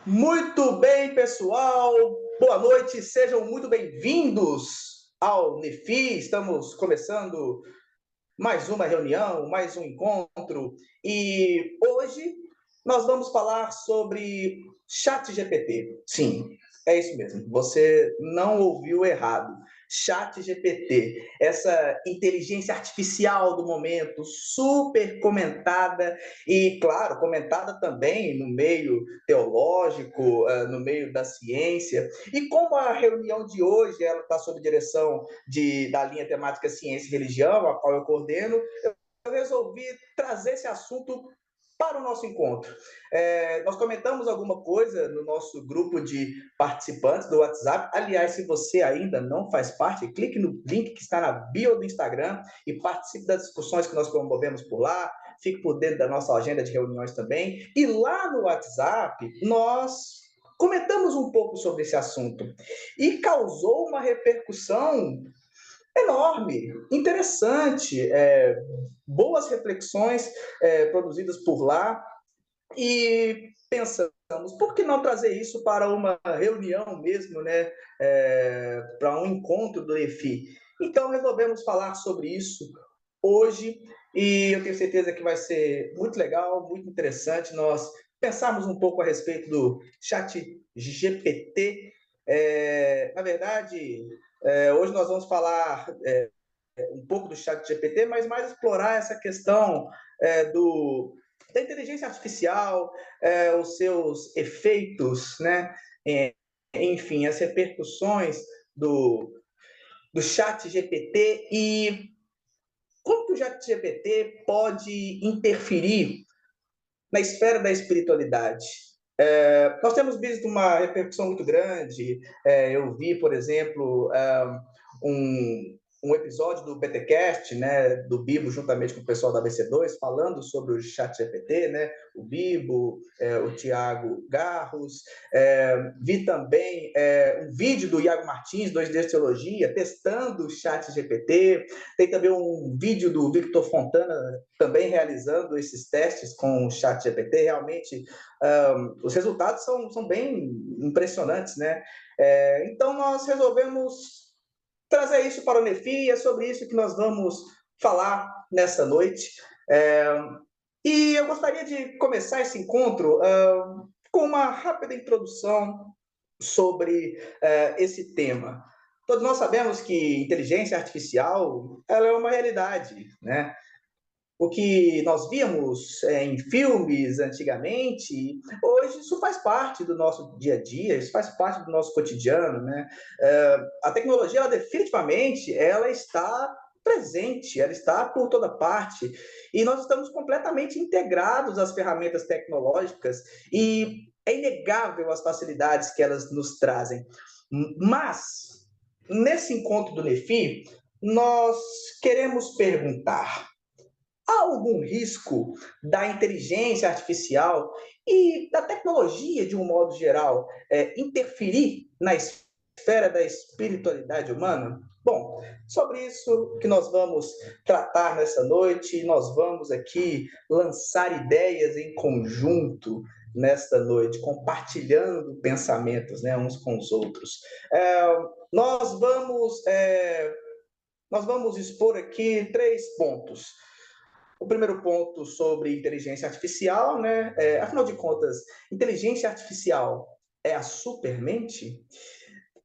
Muito bem, pessoal. Boa noite, sejam muito bem-vindos ao NEFI. Estamos começando mais uma reunião, mais um encontro. E hoje nós vamos falar sobre ChatGPT. Sim, é isso mesmo. Você não ouviu errado. ChatGPT, essa inteligência artificial do momento, super comentada e, claro, comentada também no meio teológico, no meio da ciência. E como a reunião de hoje ela está sob direção da linha temática Ciência e Religião, a qual eu coordeno, eu resolvi trazer esse assunto para o nosso encontro. Nós comentamos alguma coisa no nosso grupo de participantes do WhatsApp. Aliás, se você ainda não faz parte, clique no link que está na bio do Instagram e participe das discussões que nós promovemos por lá. Fique por dentro da nossa agenda de reuniões também. E lá no WhatsApp, nós comentamos um pouco sobre esse assunto e causou uma repercussão enorme, interessante, boas reflexões produzidas por lá, e pensamos, por que não trazer isso para uma reunião mesmo, né? Para um encontro do EFI? Então, resolvemos falar sobre isso hoje, e eu tenho certeza que vai ser muito legal, muito interessante nós pensarmos um pouco a respeito do chat GPT. Na verdade, hoje nós vamos falar um pouco do chat GPT, mas mais explorar essa questão da inteligência artificial, os seus efeitos, né? Enfim, as repercussões do chat GPT e como que o chat GPT pode interferir na esfera da espiritualidade. Nós temos visto uma repercussão muito grande. Eu vi, por exemplo, um episódio do BTcast, né, do Bibo, juntamente com o pessoal da BC2, falando sobre o ChatGPT, né, o Bibo, o Tiago Garros. Vi também um vídeo do Iago Martins, 2D Teologia, testando o ChatGPT. Tem também um vídeo do Victor Fontana, também realizando esses testes com o ChatGPT. Realmente, os resultados são bem impressionantes, né? Então, nós resolvemos trazer isso para o NEFI, e é sobre isso que nós vamos falar nessa noite. E eu gostaria de começar esse encontro com uma rápida introdução sobre esse tema. Todos nós sabemos que inteligência artificial ela é uma realidade, né? O que nós víamos em filmes antigamente, hoje isso faz parte do nosso dia a dia, isso faz parte do nosso cotidiano, né? A tecnologia, ela, definitivamente, ela está presente, ela está por toda parte, e nós estamos completamente integrados às ferramentas tecnológicas, e é inegável as facilidades que elas nos trazem. Mas, nesse encontro do NEFI, nós queremos perguntar: há algum risco da inteligência artificial e da tecnologia, de um modo geral, interferir na esfera da espiritualidade humana? Bom, sobre isso que nós vamos tratar nessa noite, nós vamos aqui lançar ideias em conjunto nesta noite, compartilhando pensamentos, né, uns com os outros. É, nós vamos nós vamos expor aqui 3 pontos. O primeiro ponto sobre inteligência artificial, né? Afinal de contas, inteligência artificial é a supermente?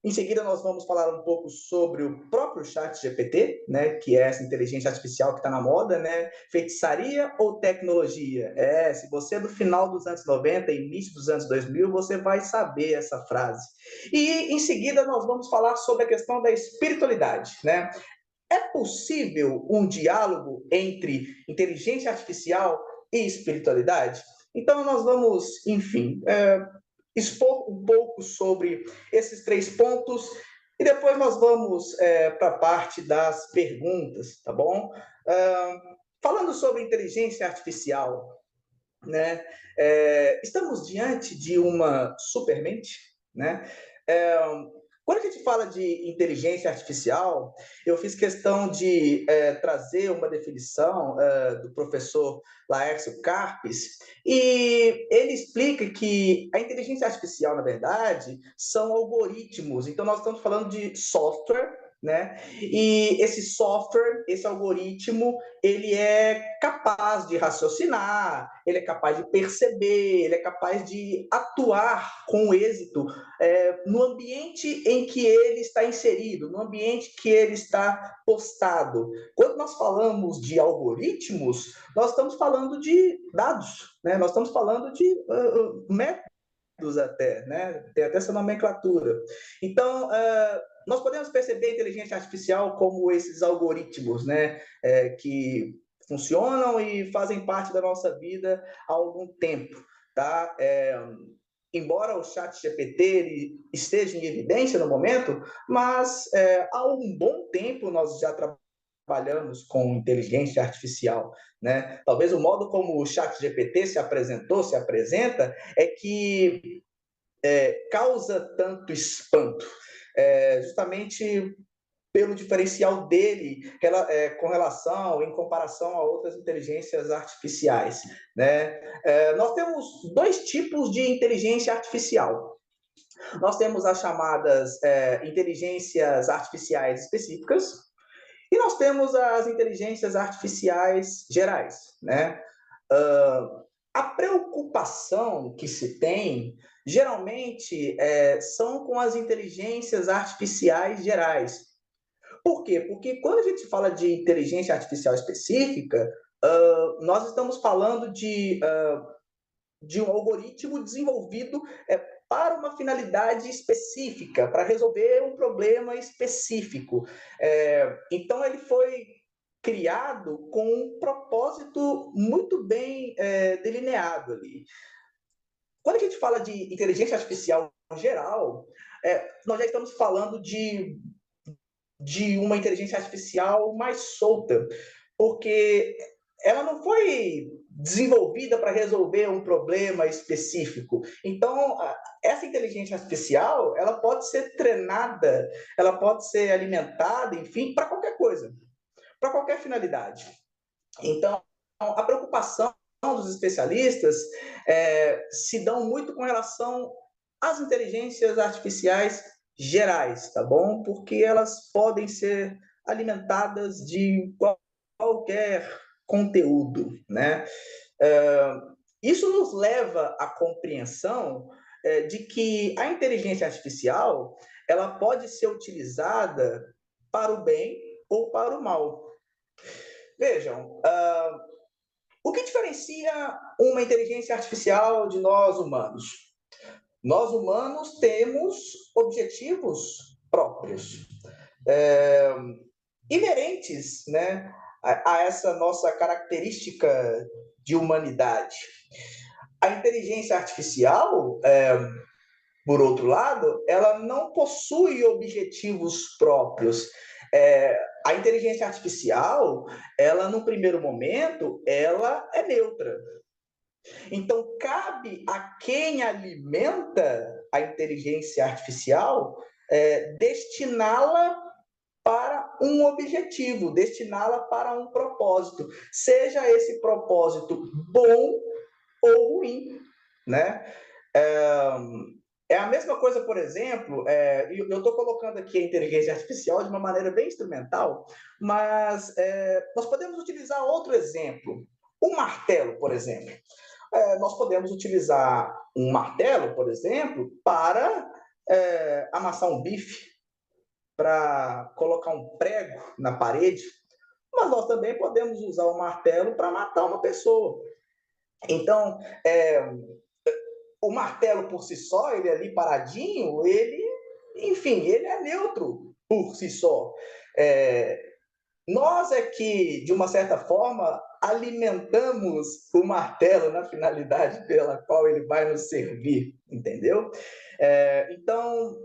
Em seguida, nós vamos falar um pouco sobre o próprio chat GPT, né? Que é essa inteligência artificial que está na moda, né? Feitiçaria ou tecnologia? Se você é do final dos anos 90, início dos anos 2000, você vai saber essa frase. E, em seguida, nós vamos falar sobre a questão da espiritualidade, né? É possível um diálogo entre inteligência artificial e espiritualidade? Então, nós vamos, enfim, expor um pouco sobre esses 3 pontos e depois nós vamos para a parte das perguntas, tá bom? Falando sobre inteligência artificial, né? Estamos diante de uma supermente, né? Quando a gente fala de inteligência artificial, eu fiz questão de trazer uma definição do professor Laércio Carpes, e ele explica que a inteligência artificial, na verdade, são algoritmos. Então, nós estamos falando de software, né? E esse software, esse algoritmo, ele é capaz de raciocinar, ele é capaz de perceber, ele é capaz de atuar com êxito no ambiente em que ele está inserido, no ambiente que ele está postado. Quando nós falamos de algoritmos, nós estamos falando de dados, né? Nós estamos falando de métodos até, né? Tem até essa nomenclatura. Então, nós podemos perceber a inteligência artificial como esses algoritmos, né? Que funcionam e fazem parte da nossa vida há algum tempo, tá? Embora o chat GPT esteja em evidência no momento, mas há um bom tempo nós já trabalhamos com inteligência artificial, né? Talvez o modo como o chat GPT se apresentou, se apresenta, é que causa tanto espanto, justamente pelo diferencial dele com relação, em comparação a outras inteligências artificiais, né? Nós temos dois tipos de inteligência artificial. Nós temos as chamadas inteligências artificiais específicas e nós temos as inteligências artificiais gerais, né? A preocupação que se tem, geralmente, são com as inteligências artificiais gerais. Por quê? Porque quando a gente fala de inteligência artificial específica, nós estamos falando de um algoritmo desenvolvido para uma finalidade específica, para resolver um problema específico. Então, ele foi criado com um propósito muito bem delineado ali. Quando a gente fala de inteligência artificial em geral, nós já estamos falando de uma inteligência artificial mais solta, porque ela não foi desenvolvida para resolver um problema específico. Então, essa inteligência artificial, ela pode ser treinada, ela pode ser alimentada, enfim, para qualquer coisa, para qualquer finalidade. Então, a preocupação dos especialistas se dão muito com relação às inteligências artificiais gerais, tá bom? Porque elas podem ser alimentadas de qualquer conteúdo, né? Isso nos leva à compreensão de que a inteligência artificial ela pode ser utilizada para o bem ou para o mal. Vejam, o que diferencia uma inteligência artificial de nós humanos? Nós humanos temos objetivos próprios, inerentes, né, a essa nossa característica de humanidade. A inteligência artificial, por outro lado, ela não possui objetivos próprios. A inteligência artificial, ela, no primeiro momento, ela é neutra. Então, cabe a quem alimenta a inteligência artificial destiná-la para um objetivo, destiná-la para um propósito, seja esse propósito bom ou ruim, né? É a mesma coisa, por exemplo, eu estou colocando aqui a inteligência artificial de uma maneira bem instrumental, mas nós podemos utilizar outro exemplo. Um martelo, por exemplo. Nós podemos utilizar um martelo, por exemplo, para amassar um bife, para colocar um prego na parede, mas nós também podemos usar o martelo para matar uma pessoa. Então, o martelo por si só, ele ali paradinho, enfim, ele é neutro por si só. Nós é que, de uma certa forma, alimentamos o martelo na finalidade pela qual ele vai nos servir, entendeu? Então,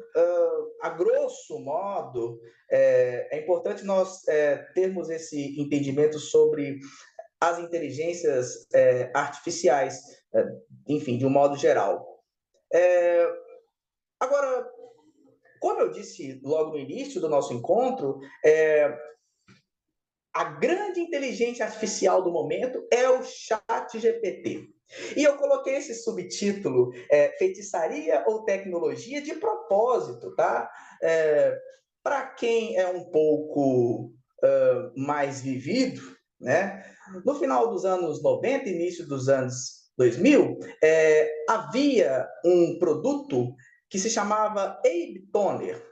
a grosso modo, é importante nós termos esse entendimento sobre as inteligências artificiais, enfim, de um modo geral. Agora, Como eu disse logo no início do nosso encontro, a grande inteligência artificial do momento é o Chat GPT. E eu coloquei esse subtítulo, feitiçaria ou tecnologia, de propósito, tá? Para quem é um pouco mais vivido, né? No final dos anos 90, início dos anos 2000, havia um produto que se chamava Abe Toner.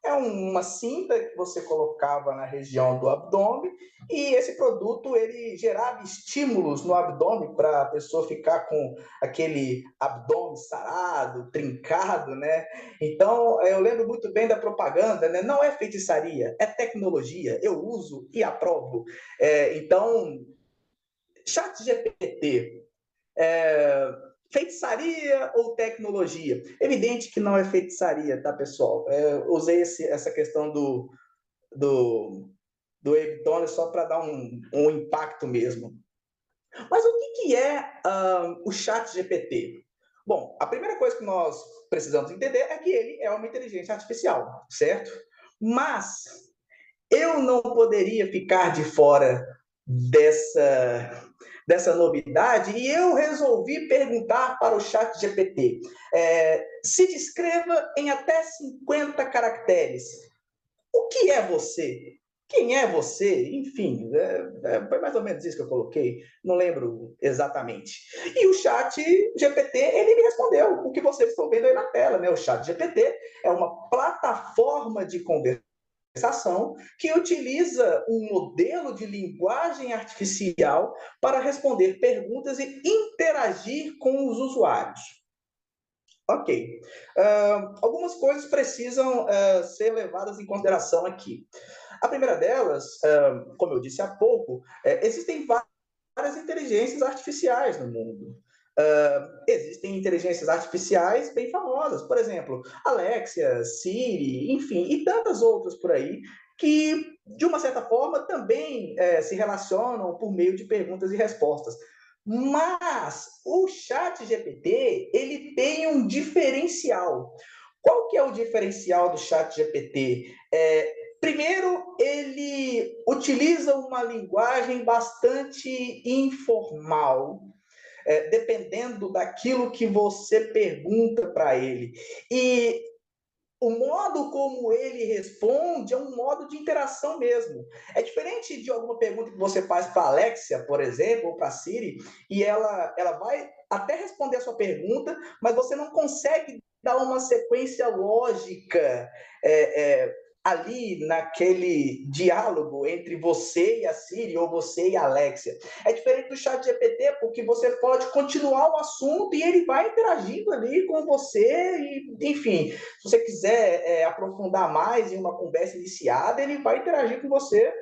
É uma cinta que você colocava na região do abdômen e esse produto ele gerava estímulos no abdômen para a pessoa ficar com aquele abdômen sarado, trincado, né? Então, eu lembro muito bem da propaganda, né? Não é feitiçaria, é tecnologia. Eu uso e aprovo. Então, chat GPT, feitiçaria ou tecnologia? Evidente que não é feitiçaria, tá, pessoal? Usei essa questão do Abdônia só para dar um impacto mesmo. Mas o que é o chat GPT? Bom, a primeira coisa que nós precisamos entender é que ele é uma inteligência artificial, certo? Mas eu não poderia ficar de fora dessa novidade e eu resolvi perguntar para o chat GPT, se descreva em até 50 caracteres. O que é você? Quem é você? Enfim, foi mais ou menos isso que eu coloquei, não lembro exatamente. E o chat GPT, ele me respondeu o que vocês estão vendo aí na tela, né? O chat GPT é uma plataforma de conversação que utiliza um modelo de linguagem artificial para responder perguntas e interagir com os usuários. Ok. Algumas coisas precisam ser levadas em consideração aqui. A primeira delas, como eu disse há pouco, existem várias inteligências artificiais no mundo. Existem inteligências artificiais bem famosas, por exemplo, Alexia, Siri, enfim, e tantas outras por aí, que, de uma certa forma, também se relacionam por meio de perguntas e respostas. Mas o chat GPT, ele tem um diferencial. Qual que é o diferencial do chat GPT? Primeiro, ele utiliza uma linguagem bastante informal, dependendo daquilo que você pergunta para ele. E o modo como ele responde é um modo de interação mesmo. É diferente de alguma pergunta que você faz para a Alexia, por exemplo, ou para a Siri, e ela vai até responder a sua pergunta, mas você não consegue dar uma sequência lógica ali naquele diálogo entre você e a Siri ou você e a Alexia. É diferente do chat GPT, porque você pode continuar o assunto e ele vai interagindo ali com você e, enfim, se você quiser aprofundar mais em uma conversa iniciada, ele vai interagir com você,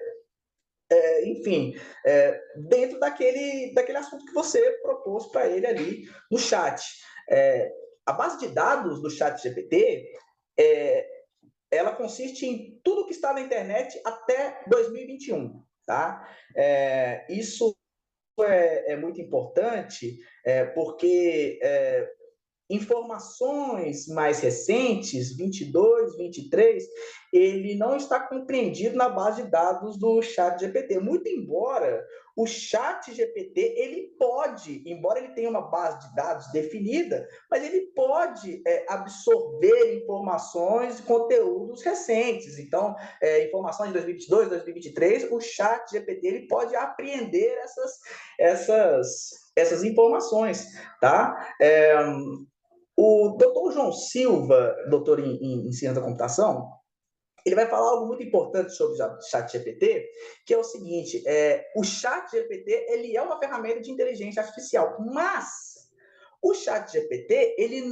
enfim, dentro daquele assunto que você propôs para ele ali no chat. A base de dados do chat GPT ela consiste em tudo que está na internet até 2021, tá? Isso é muito importante, porque informações mais recentes, 22, 23, ele não está compreendido na base de dados do chat GPT, muito embora o chat GPT, ele pode, embora ele tenha uma base de dados definida, mas ele pode absorver informações e conteúdos recentes. Então, informações de 2022, 2023, o chat GPT ele pode apreender essas informações, tá? O doutor João Silva, doutor em ciência da computação, ele vai falar algo muito importante sobre o chat GPT, que é o seguinte, o chat GPT ele é uma ferramenta de inteligência artificial, mas o chat GPT ele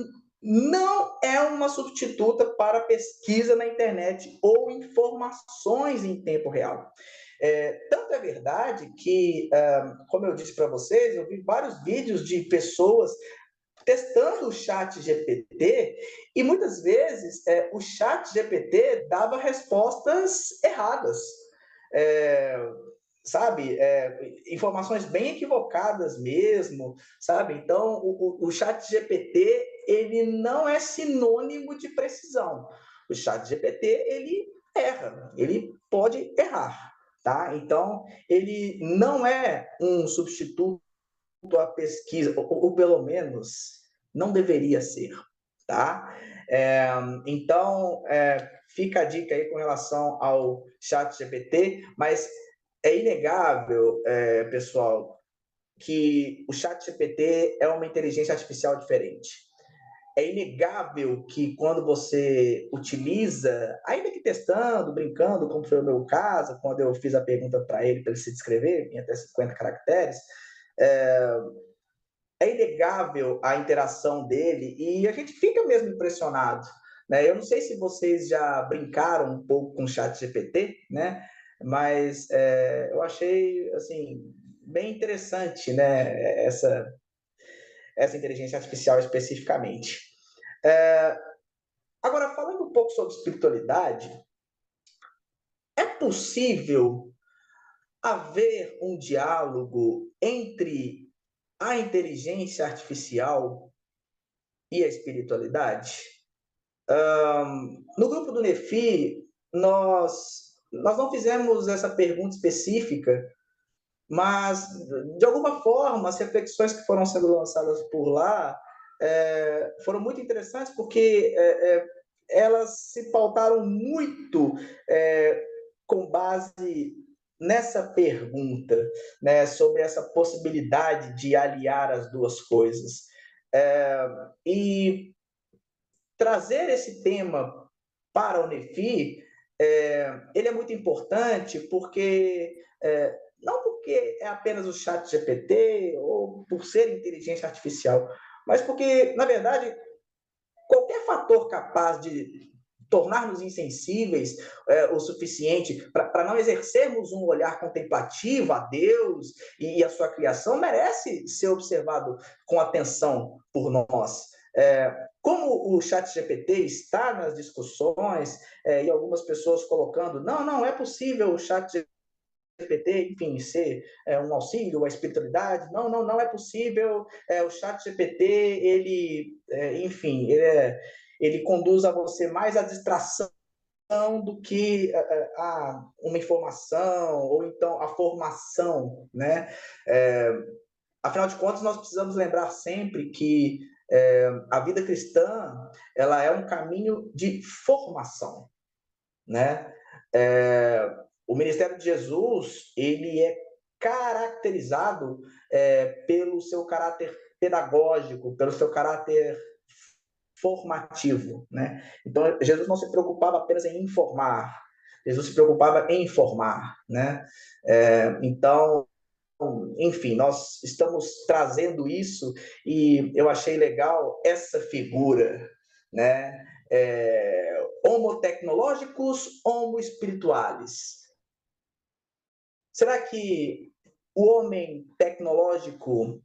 não é uma substituta para pesquisa na internet ou informações em tempo real. Tanto é verdade que, como eu disse para vocês, eu vi vários vídeos de pessoas testando o chat GPT e muitas vezes o chat GPT dava respostas erradas. sabe, informações bem equivocadas mesmo, sabe? Então, o chat GPT, ele não é sinônimo de precisão. O chat GPT, ele erra, ele pode errar, tá? Então, ele não é um substituto à pesquisa, ou pelo menos não deveria ser, tá? É, então, fica a dica aí com relação ao chat GPT, mas é inegável, pessoal, que o chat GPT é uma inteligência artificial diferente. É inegável que quando você utiliza, ainda que testando, brincando, como foi o meu caso, quando eu fiz a pergunta para ele se descrever, em até 50 caracteres, é, é inegável a interação dele e a gente fica mesmo impressionado, né? Eu não sei se vocês já brincaram um pouco com o chat GPT, né? Mas eu achei, assim, bem interessante, né? Essa inteligência artificial especificamente. Agora, falando um pouco sobre espiritualidade, é possível haver um diálogo entre a inteligência artificial e a espiritualidade? No grupo do Nefi, nós não fizemos essa pergunta específica, mas, de alguma forma, as reflexões que foram sendo lançadas por lá foram muito interessantes, porque elas se pautaram muito com base nessa pergunta, né, sobre essa possibilidade de aliar as duas coisas. E trazer esse tema para o Nefi, ele é muito importante porque, não porque é apenas o chat GPT ou por ser inteligência artificial, mas porque, na verdade, qualquer fator capaz de tornar-nos insensíveis o suficiente para não exercermos um olhar contemplativo a Deus e a sua criação merece ser observado com atenção por nós. Como o chat GPT está nas discussões e algumas pessoas colocando, não é possível o chat GPT, enfim, ser um auxílio à espiritualidade, não é possível, o chat GPT, enfim, ele conduz a você mais à distração do que uma informação, ou então a formação, né? Afinal de contas, nós precisamos lembrar sempre que a vida cristã, ela é um caminho de formação, né? O ministério de Jesus, ele é caracterizado pelo seu caráter pedagógico, pelo seu caráter formativo, né? Então, Jesus não se preocupava apenas em informar, Jesus se preocupava em formar, né? Então, enfim, nós estamos trazendo isso e eu achei legal essa figura, né? Homo tecnológicos, homo espirituales. Será que o homem tecnológico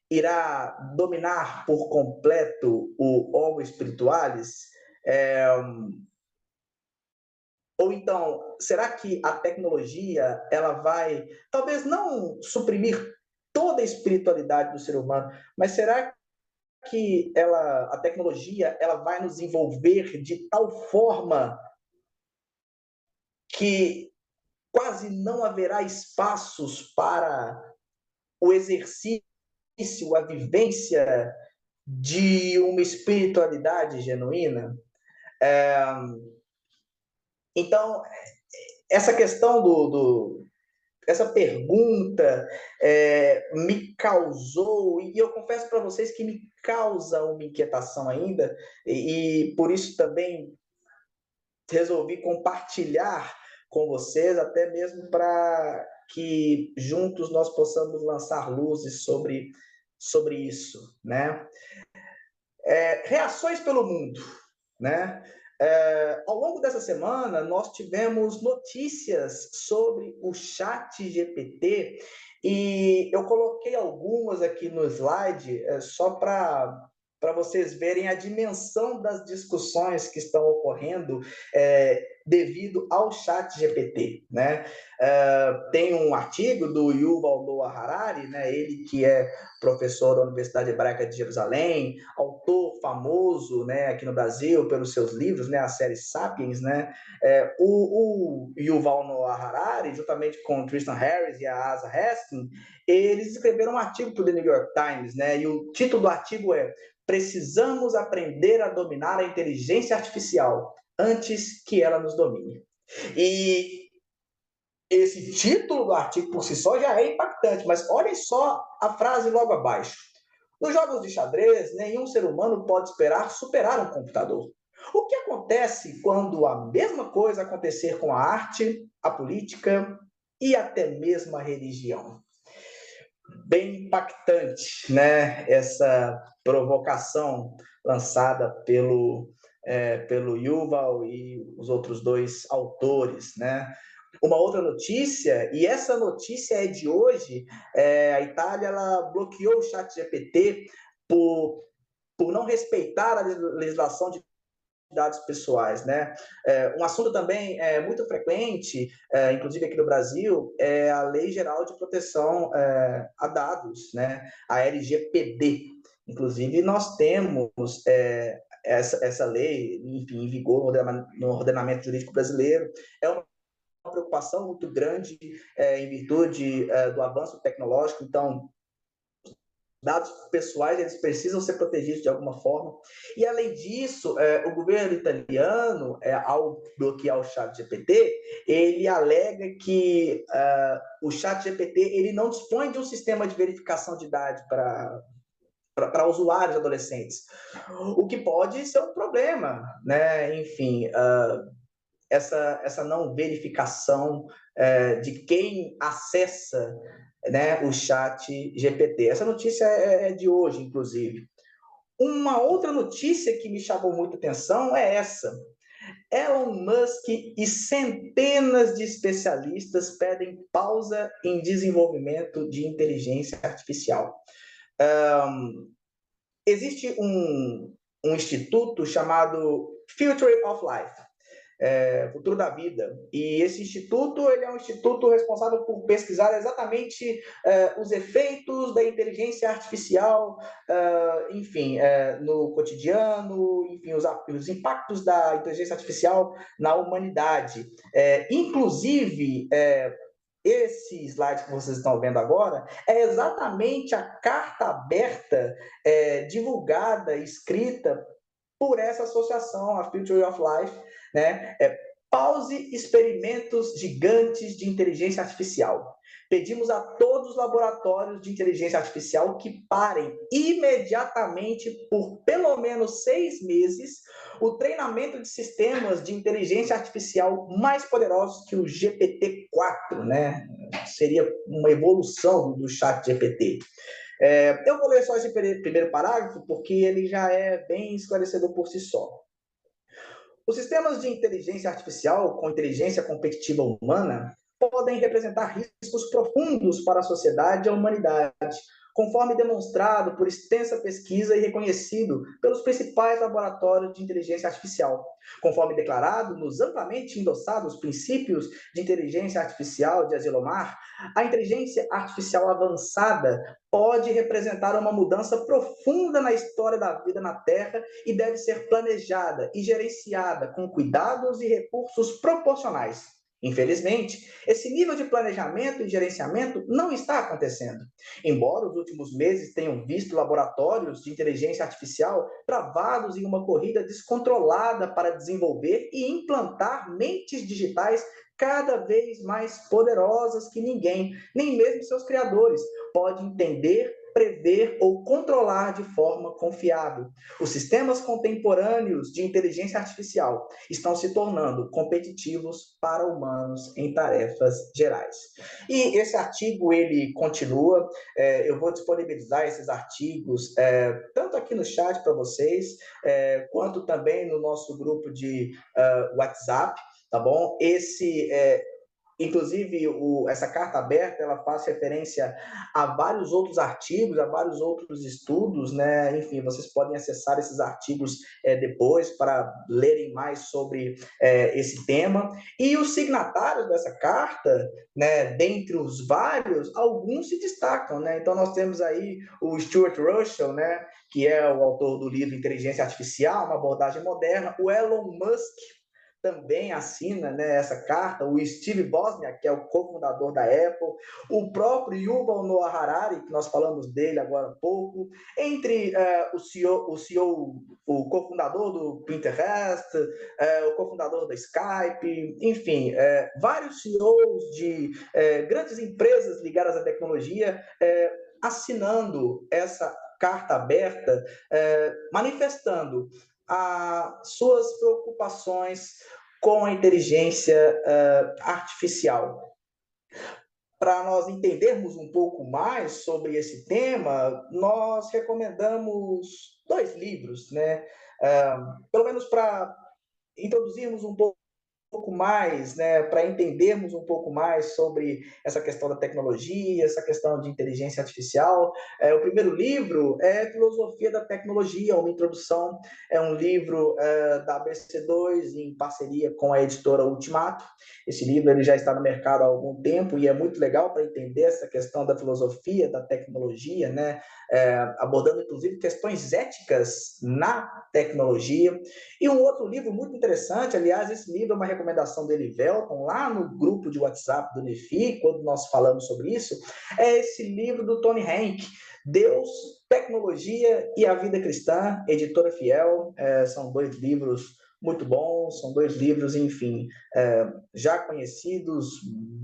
irá dominar por completo o homo espiritualis? Ou então, será que a tecnologia ela vai, talvez não suprimir toda a espiritualidade do ser humano, mas será que a tecnologia ela vai nos envolver de tal forma que quase não haverá espaços para o exercício, a vivência de uma espiritualidade genuína? Então, essa questão essa pergunta me causou, e eu confesso para vocês que me causa uma inquietação ainda, e por isso também resolvi compartilhar com vocês, até mesmo para que juntos nós possamos lançar luzes sobre isso, né? Reações pelo mundo, né? Ao longo dessa semana, nós tivemos notícias sobre o chat GPT e eu coloquei algumas aqui no slide só para vocês verem a dimensão das discussões que estão ocorrendo devido ao chat GPT, né? Tem um artigo do Yuval Noah Harari, né? Ele que é professor da Universidade Hebraica de Jerusalém, autor famoso, né, aqui no Brasil pelos seus livros, né, a série Sapiens, né? O Yuval Noah Harari, juntamente com o Tristan Harris e a Asa Hastings, eles escreveram um artigo para o The New York Times, né? E o título do artigo é "Precisamos aprender a dominar a inteligência artificial antes que ela nos domine". E esse título do artigo por si só já é impactante, mas olhem só a frase logo abaixo. Nos jogos de xadrez, nenhum ser humano pode esperar superar um computador. O que acontece quando a mesma coisa acontecer com a arte, a política e até mesmo a religião? Bem impactante, né? Essa provocação lançada pelo Yuval e os outros dois autores, né? Uma outra notícia, e essa notícia é de hoje, a Itália ela bloqueou o chat GPT por não respeitar a legislação de dados pessoais, né? Um assunto também muito frequente, inclusive aqui no Brasil, é a Lei Geral de Proteção a Dados, né? A LGPD. Inclusive, nós temos essa lei, enfim, em vigor no ordenamento jurídico brasileiro. É uma preocupação muito grande em virtude do avanço tecnológico. Então, dados pessoais eles precisam ser protegidos de alguma forma. E, além disso, o governo italiano, ao bloquear o chat GPT, ele alega que o chat GPT ele não dispõe de um sistema de verificação de idade para usuários adolescentes, o que pode ser um problema, né? Enfim, essa não verificação de quem acessa, né, o chat GPT. Essa notícia é de hoje, inclusive. Uma outra notícia que me chamou muita atenção é essa. Elon Musk e centenas de especialistas pedem pausa em desenvolvimento de inteligência artificial. Existe um instituto chamado Future of Life, Futuro da Vida. E esse instituto ele é um instituto responsável por pesquisar exatamente os efeitos da inteligência artificial, enfim, no cotidiano, enfim, os impactos da inteligência artificial na humanidade. Inclusive, esse slide que vocês estão vendo agora é exatamente a carta aberta divulgada, escrita por essa associação, a Future of Life, né? Pause experimentos gigantes de inteligência artificial. Pedimos a todos os laboratórios de inteligência artificial que parem imediatamente por pelo menos 6 meses o treinamento de sistemas de inteligência artificial mais poderosos que o GPT-4, né? Seria uma evolução do chat GPT. Eu vou ler só esse primeiro parágrafo, porque ele já é bem esclarecedor por si só. Os sistemas de inteligência artificial com inteligência competitiva humana podem representar riscos profundos para a sociedade e a humanidade, conforme demonstrado por extensa pesquisa e reconhecido pelos principais laboratórios de inteligência artificial. Conforme declarado nos amplamente endossados princípios de inteligência artificial de Asilomar, a inteligência artificial avançada pode representar uma mudança profunda na história da vida na Terra e deve ser planejada e gerenciada com cuidados e recursos proporcionais. Infelizmente, esse nível de planejamento e gerenciamento não está acontecendo. Embora os últimos meses tenham visto laboratórios de inteligência artificial travados em uma corrida descontrolada para desenvolver e implantar mentes digitais cada vez mais poderosas que ninguém, nem mesmo seus criadores, pode entender, prever ou controlar de forma confiável. Os sistemas contemporâneos de inteligência artificial estão se tornando competitivos para humanos em tarefas gerais. E esse artigo, ele continua, eu vou disponibilizar esses artigos, tanto aqui no chat para vocês, quanto também no nosso grupo de WhatsApp, tá bom? Inclusive, essa carta aberta ela faz referência a vários outros artigos, a vários outros estudos, né? Enfim, vocês podem acessar esses artigos depois para lerem mais sobre esse tema. E os signatários dessa carta, né? Dentre os vários, alguns se destacam, né? Então, nós temos aí o Stuart Russell, né? Que é o autor do livro Inteligência Artificial, uma abordagem moderna, o Elon Musk, também assina, né, essa carta, o Steve Wozniak, que é o cofundador da Apple, o próprio Yuval Noah Harari, que nós falamos dele agora há pouco, entre o cofundador do Pinterest, o cofundador da Skype, enfim, vários CEOs de grandes empresas ligadas à tecnologia assinando essa carta aberta, manifestando as suas preocupações com a inteligência artificial. Para nós entendermos um pouco mais sobre esse tema, nós recomendamos dois livros, né? Pelo menos para introduzirmos um pouco mais, né, para entendermos um pouco mais sobre essa questão da tecnologia, essa questão de inteligência artificial. O primeiro livro é Filosofia da Tecnologia, uma introdução, é um livro da ABC2 em parceria com a editora Ultimato. Esse livro ele já está no mercado há algum tempo e é muito legal para entender essa questão da filosofia da tecnologia, né, abordando inclusive questões éticas na tecnologia. E um outro livro muito interessante, aliás, esse livro é uma recomendação do Elivelton, lá no grupo de WhatsApp do Nefi, quando nós falamos sobre isso, é esse livro do Tony Hank, Deus, Tecnologia e a Vida Cristã, editora Fiel. São dois livros muito bons, são dois livros, enfim, já conhecidos,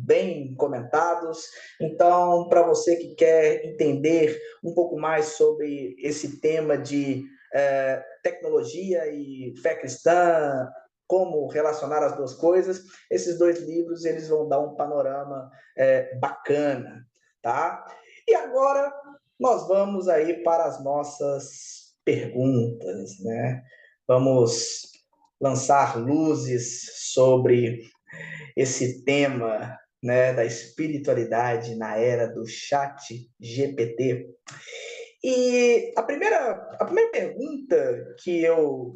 bem comentados. Então, para você que quer entender um pouco mais sobre esse tema de tecnologia e fé cristã, como relacionar as duas coisas, esses dois livros eles vão dar um panorama bacana, tá? E agora nós vamos aí para as nossas perguntas, né? Vamos lançar luzes sobre esse tema, né, da espiritualidade na era do chat GPT. E a primeira pergunta que eu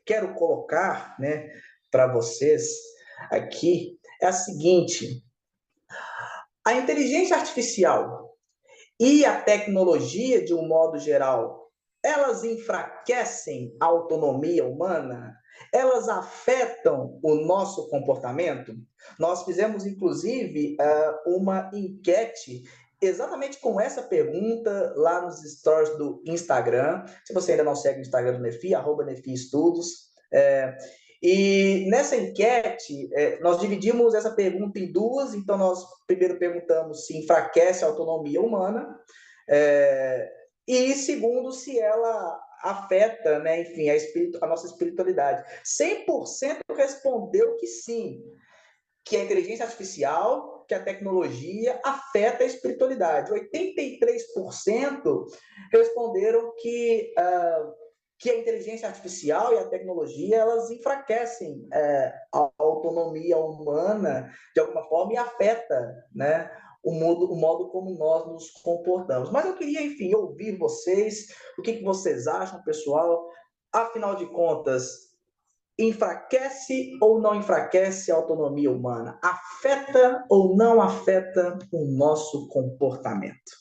quero colocar, né, para vocês aqui é a seguinte: a inteligência artificial e a tecnologia, de um modo geral, elas enfraquecem a autonomia humana? Elas afetam o nosso comportamento? Nós fizemos, inclusive, uma enquete exatamente com essa pergunta lá nos stories do Instagram. Se você ainda não segue o Instagram do Nefi, @Nefi Estudos. E nessa enquete, nós dividimos essa pergunta em duas. Então, nós primeiro perguntamos se enfraquece a autonomia humana, e segundo, se ela afeta, né, enfim, a nossa espiritualidade. 100% respondeu que sim, que a inteligência artificial, que a tecnologia afeta a espiritualidade. 83% responderam que a inteligência artificial e a tecnologia elas enfraquecem a autonomia humana de alguma forma e afeta, né, o modo como nós nos comportamos. Mas eu queria, enfim, ouvir vocês, o que vocês acham, pessoal? Afinal de contas, enfraquece ou não enfraquece a autonomia humana? Afeta ou não afeta o nosso comportamento?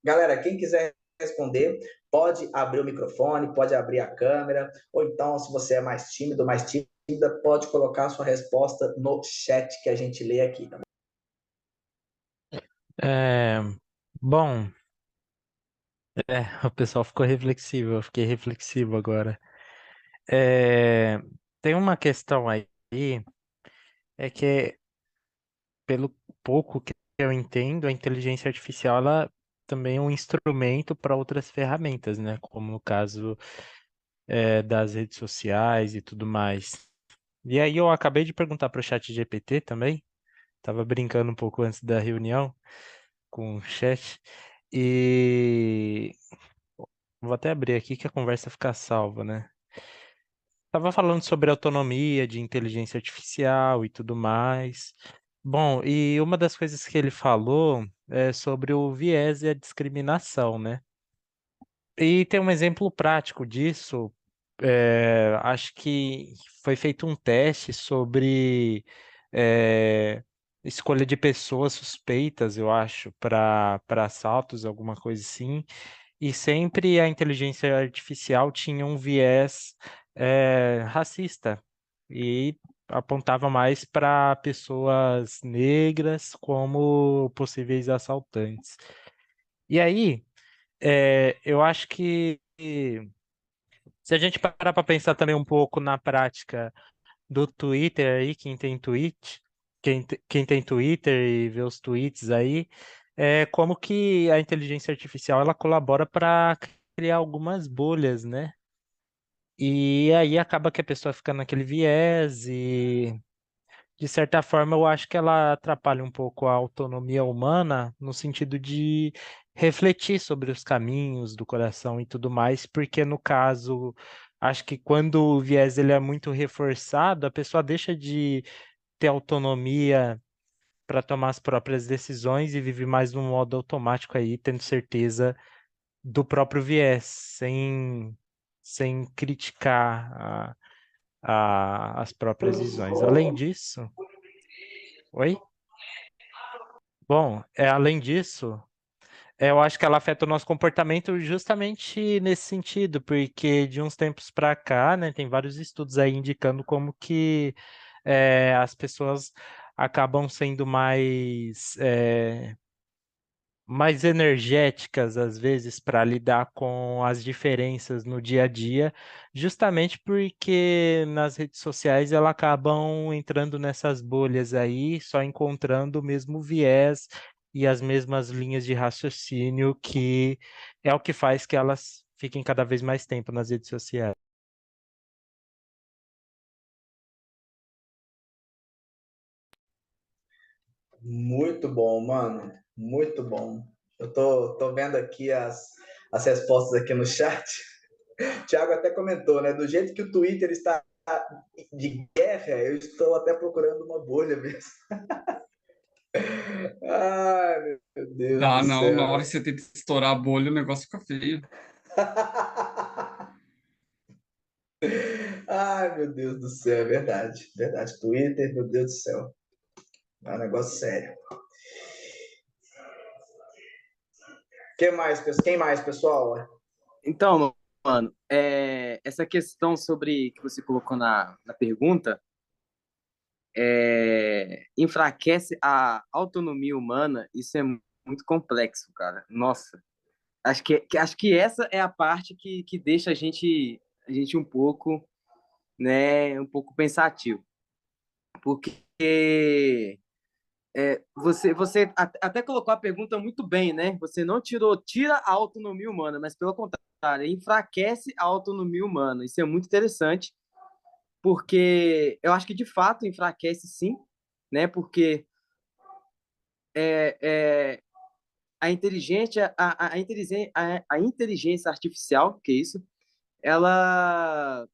Galera, quem quiser responder, pode abrir o microfone, pode abrir a câmera, ou então, se você é mais tímido, mais tímida, pode colocar a sua resposta no chat que a gente lê aqui. Tá? É, bom, o pessoal ficou reflexivo, eu fiquei reflexivo agora. É, tem uma questão aí, é que pelo pouco que eu entendo, a inteligência artificial ela também é um instrumento para outras ferramentas, né? Como no caso das redes sociais e tudo mais. E aí eu acabei de perguntar para o chat GPT também, estava brincando um pouco antes da reunião com o chat, e vou até abrir aqui que a conversa fica salva, né? Tava falando sobre autonomia de inteligência artificial e tudo mais. Bom, e uma das coisas que ele falou é sobre o viés e a discriminação, né? E tem um exemplo prático disso. Acho que foi feito um teste sobre é, escolha de pessoas suspeitas, eu acho, para assaltos, alguma coisa assim. E sempre a inteligência artificial tinha um viés racista e apontava mais para pessoas negras como possíveis assaltantes. E aí, eu acho que se a gente parar para pensar também um pouco na prática do Twitter aí, quem tem Twitter e vê os tweets aí, como que a inteligência artificial ela colabora para criar algumas bolhas, né? E aí acaba que a pessoa fica naquele viés e, de certa forma, eu acho que ela atrapalha um pouco a autonomia humana no sentido de refletir sobre os caminhos do coração e tudo mais, porque no caso, acho que quando o viés ele é muito reforçado, a pessoa deixa de ter autonomia para tomar as próprias decisões e vive mais no modo automático aí, tendo certeza do próprio viés, sem criticar as próprias visões. Além disso, oi? Bom, além disso, eu acho que ela afeta o nosso comportamento justamente nesse sentido, porque de uns tempos para cá, né, tem vários estudos aí indicando como que as pessoas acabam sendo mais energéticas, às vezes, para lidar com as diferenças no dia a dia, justamente porque nas redes sociais elas acabam entrando nessas bolhas aí, só encontrando o mesmo viés e as mesmas linhas de raciocínio, que é o que faz que elas fiquem cada vez mais tempo nas redes sociais. Muito bom, mano. Muito bom. Eu tô vendo aqui as respostas aqui no chat. O Thiago até comentou, né? Do jeito que o Twitter está de guerra, eu estou até procurando uma bolha mesmo. Ai, meu Deus do Tá, não, na hora céu. que você tenta estourar a bolha, o negócio fica feio. Ai, meu Deus do céu, é verdade. Verdade. Twitter, meu Deus do céu. É um negócio sério. Quem mais, pessoal? Então, mano, essa questão sobre que você colocou na pergunta enfraquece a autonomia humana. Isso é muito complexo, cara. Nossa, acho que essa é a parte que deixa a gente um pouco, né, um pouco pensativo, porque você até colocou a pergunta muito bem, né? Você não tira a autonomia humana, mas pelo contrário, enfraquece a autonomia humana. Isso é muito interessante, porque eu acho que de fato enfraquece sim, né? Porque é, é, a inteligência artificial, que é isso, ela,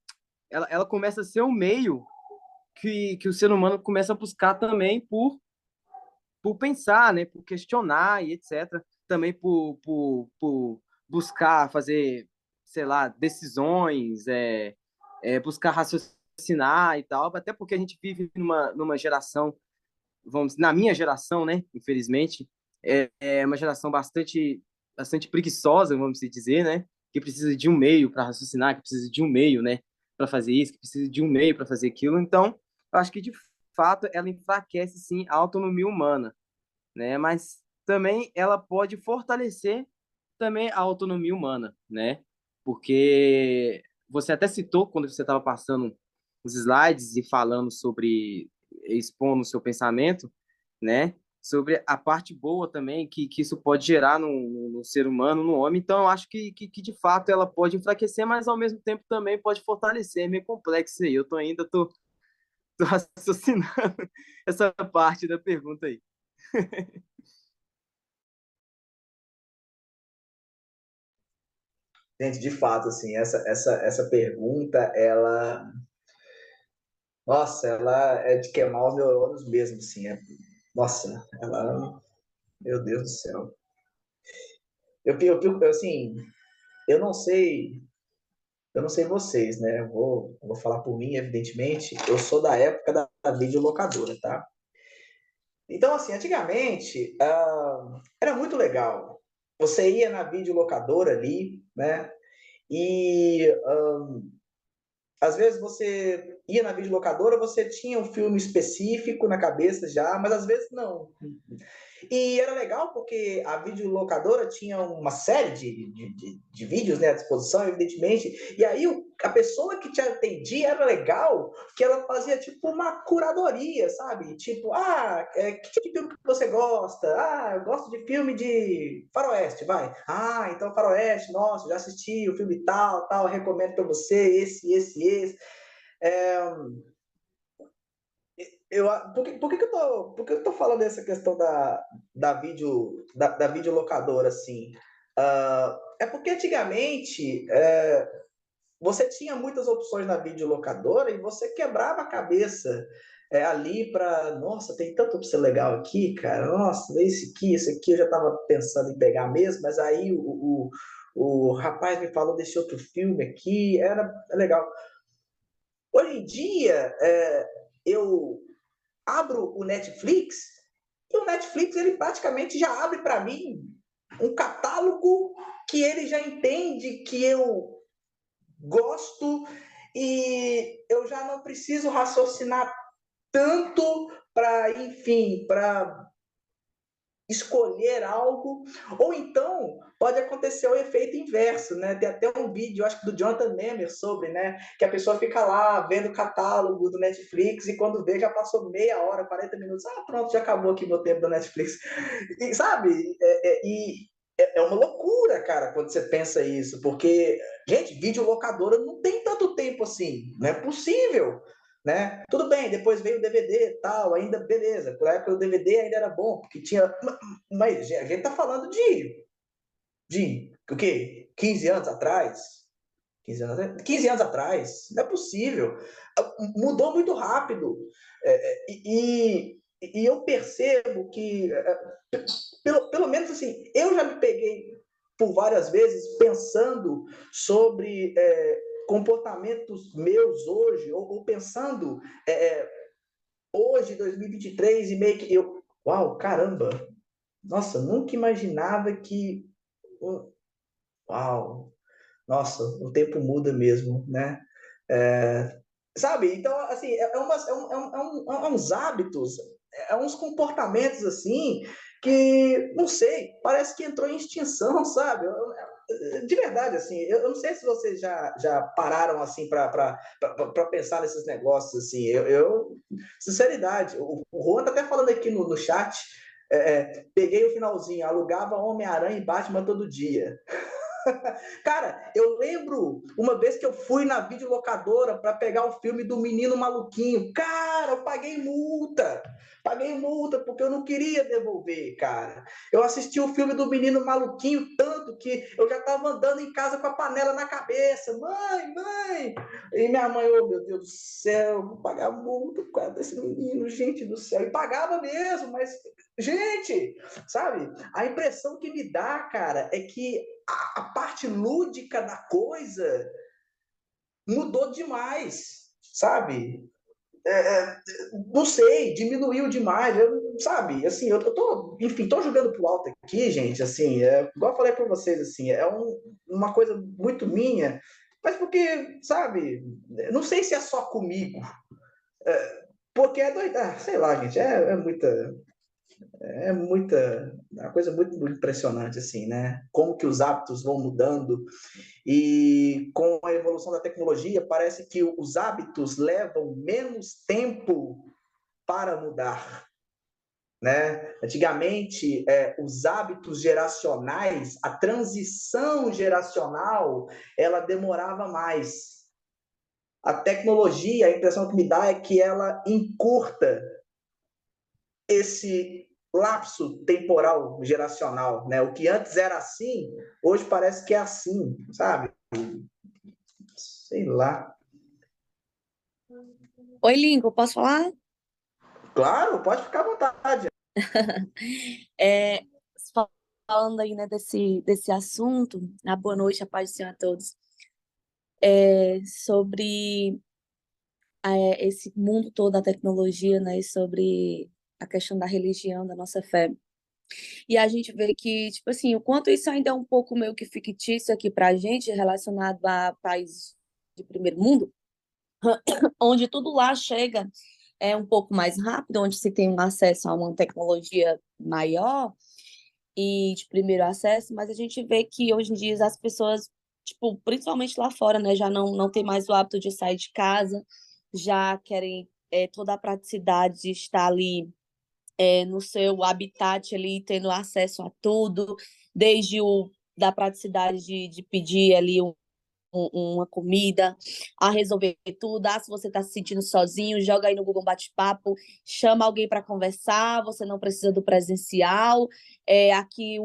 ela começa a ser um meio que o ser humano começa a buscar também por pensar, né, por questionar e etc. Também por buscar fazer, sei lá, decisões, buscar raciocinar e tal, até porque a gente vive numa geração, na minha geração, né, infelizmente, é uma geração bastante preguiçosa, vamos dizer, né, que precisa de um meio para raciocinar, que precisa de um meio, né, para fazer isso, que precisa de um meio para fazer aquilo. Então, eu acho que de fato ela enfraquece sim a autonomia humana, né? Mas também ela pode fortalecer também a autonomia humana, né? Porque você até citou quando você estava passando os slides e falando sobre expondo o seu pensamento, né? sobre a parte boa também que isso pode gerar no ser humano, no homem. Então, eu acho que de fato ela pode enfraquecer, mas ao mesmo tempo também pode fortalecer. É meio complexo aí. Eu tô raciocinando essa parte da pergunta aí. Gente, de fato, assim, essa pergunta, nossa, ela é de queimar os neurônios mesmo, assim, nossa, meu Deus do céu. Assim, eu não sei, eu não sei vocês, né? Eu vou falar por mim, evidentemente. Eu sou da época da videolocadora, tá? Então, assim, antigamente, era muito legal. Você ia na videolocadora ali, né? E às vezes você ia na videolocadora, você tinha um filme específico na cabeça já, mas às vezes não. E era legal porque a videolocadora tinha uma série de vídeos, né, à disposição, evidentemente. E aí a pessoa que te atendia era legal, que ela fazia tipo uma curadoria, sabe? Tipo, que tipo de filme que você gosta? Ah, eu gosto de filme de faroeste, vai. Ah, então faroeste, nossa, já assisti o filme tal, tal, recomendo para você, esse. É, por que eu tô falando dessa questão da videolocadora, assim? É porque antigamente você tinha muitas opções na videolocadora e você quebrava a cabeça ali para, nossa, tem tanta opção legal aqui, cara, nossa, esse aqui eu já estava pensando em pegar mesmo, mas aí o rapaz me falou desse outro filme aqui, era legal. Hoje em dia, eu abro o Netflix e o Netflix ele praticamente já abre para mim um catálogo que ele já entende que eu gosto e eu já não preciso raciocinar tanto para, enfim, para escolher algo, ou então pode acontecer o efeito inverso, né? Tem até um vídeo, acho que do Jonathan Nemer sobre, né? Que a pessoa fica lá vendo o catálogo do Netflix e quando vê já passou meia hora, 40 minutos, pronto, já acabou aqui meu tempo do Netflix. E sabe? É uma loucura, cara, quando você pensa isso, porque, gente, videolocadora não tem tanto tempo assim, não é possível, né? Tudo bem, depois veio o DVD e tal, ainda beleza, por época o DVD ainda era bom, porque tinha, mas a gente tá falando de o quê? 15 anos atrás? 15 anos atrás, não é possível. Mudou muito rápido. E eu percebo que, pelo menos assim, eu já me peguei por várias vezes pensando sobre comportamentos meus hoje, ou pensando hoje, 2023, e meio que uau, caramba, nossa, nunca imaginava que, uau, nossa, o tempo muda mesmo, né? Sabe? Então, assim, é uns hábitos, uns comportamentos, assim, que, não sei, parece que entrou em extinção, sabe? De verdade, assim, eu não sei se vocês já pararam, assim, para pensar nesses negócios, assim, sinceridade, o Juan tá até falando aqui no chat, peguei o finalzinho, alugava Homem-Aranha e Batman todo dia. Cara, eu lembro uma vez que eu fui na videolocadora para pegar o filme do Menino Maluquinho. Cara, eu paguei multa. Paguei multa porque eu não queria devolver, cara. Eu assisti o filme do Menino Maluquinho tanto que eu já estava andando em casa com a panela na cabeça. Mãe! E minha mãe, oh meu Deus do céu, vou pagar multa por causa desse menino, gente do céu. E pagava mesmo, mas, gente, sabe? A impressão que me dá, cara, é que a parte lúdica da coisa mudou demais, sabe? Não sei, diminuiu demais, sabe? Assim, eu tô, enfim, tô jogando pro alto aqui, gente, assim, igual eu falei para vocês, assim, uma coisa muito minha, mas porque, sabe, não sei se é só comigo, porque é doido, sei lá, gente, uma coisa muito impressionante, assim, né? Como que os hábitos vão mudando e com a evolução da tecnologia, parece que os hábitos levam menos tempo para mudar, né? Antigamente, os hábitos geracionais, a transição geracional, ela demorava mais. A tecnologia, a impressão que me dá é que ela encurta esse lapso temporal geracional, né? O que antes era assim, hoje parece que é assim, sabe? Sei lá. Oi, Lincoln, posso falar? Claro, pode ficar à vontade. É, falando aí, né, desse assunto, a boa noite, a paz do Senhor a todos, sobre esse mundo todo da tecnologia, né, e sobre a questão da religião, da nossa fé. E a gente vê que, tipo assim, o quanto isso ainda é um pouco meio que fictício aqui pra gente, relacionado a países de primeiro mundo, onde tudo lá chega um pouco mais rápido, onde se tem um acesso a uma tecnologia maior e de primeiro acesso, mas a gente vê que hoje em dia as pessoas, tipo, principalmente lá fora, né, já não tem mais o hábito de sair de casa, já querem toda a praticidade de estar ali no seu habitat ali, tendo acesso a tudo, desde da praticidade de pedir ali uma comida, a resolver tudo. Se você está se sentindo sozinho, joga aí no Google Bate-Papo, chama alguém para conversar, você não precisa do presencial. Aqui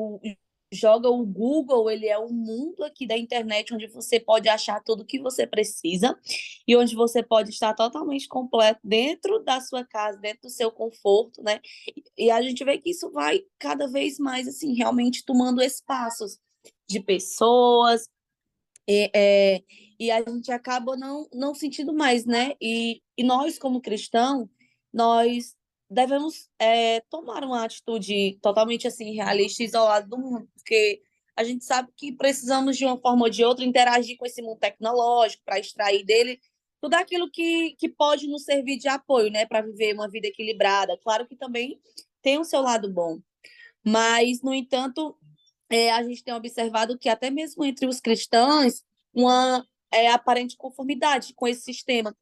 joga o Google, ele é um mundo aqui da internet onde você pode achar tudo o que você precisa e onde você pode estar totalmente completo dentro da sua casa, dentro do seu conforto, né? E a gente vê que isso vai cada vez mais, assim, realmente tomando espaços de pessoas, e, é, e a gente acaba não sentindo mais, né? E nós, como cristãos, nós devemos tomar uma atitude totalmente assim realista e isolada do mundo, porque a gente sabe que precisamos de uma forma ou de outra interagir com esse mundo tecnológico para extrair dele tudo aquilo que pode nos servir de apoio, né, para viver uma vida equilibrada. Claro que também tem o seu lado bom, mas, no entanto, a gente tem observado que até mesmo entre os cristãos, uma aparente conformidade com esse sistema.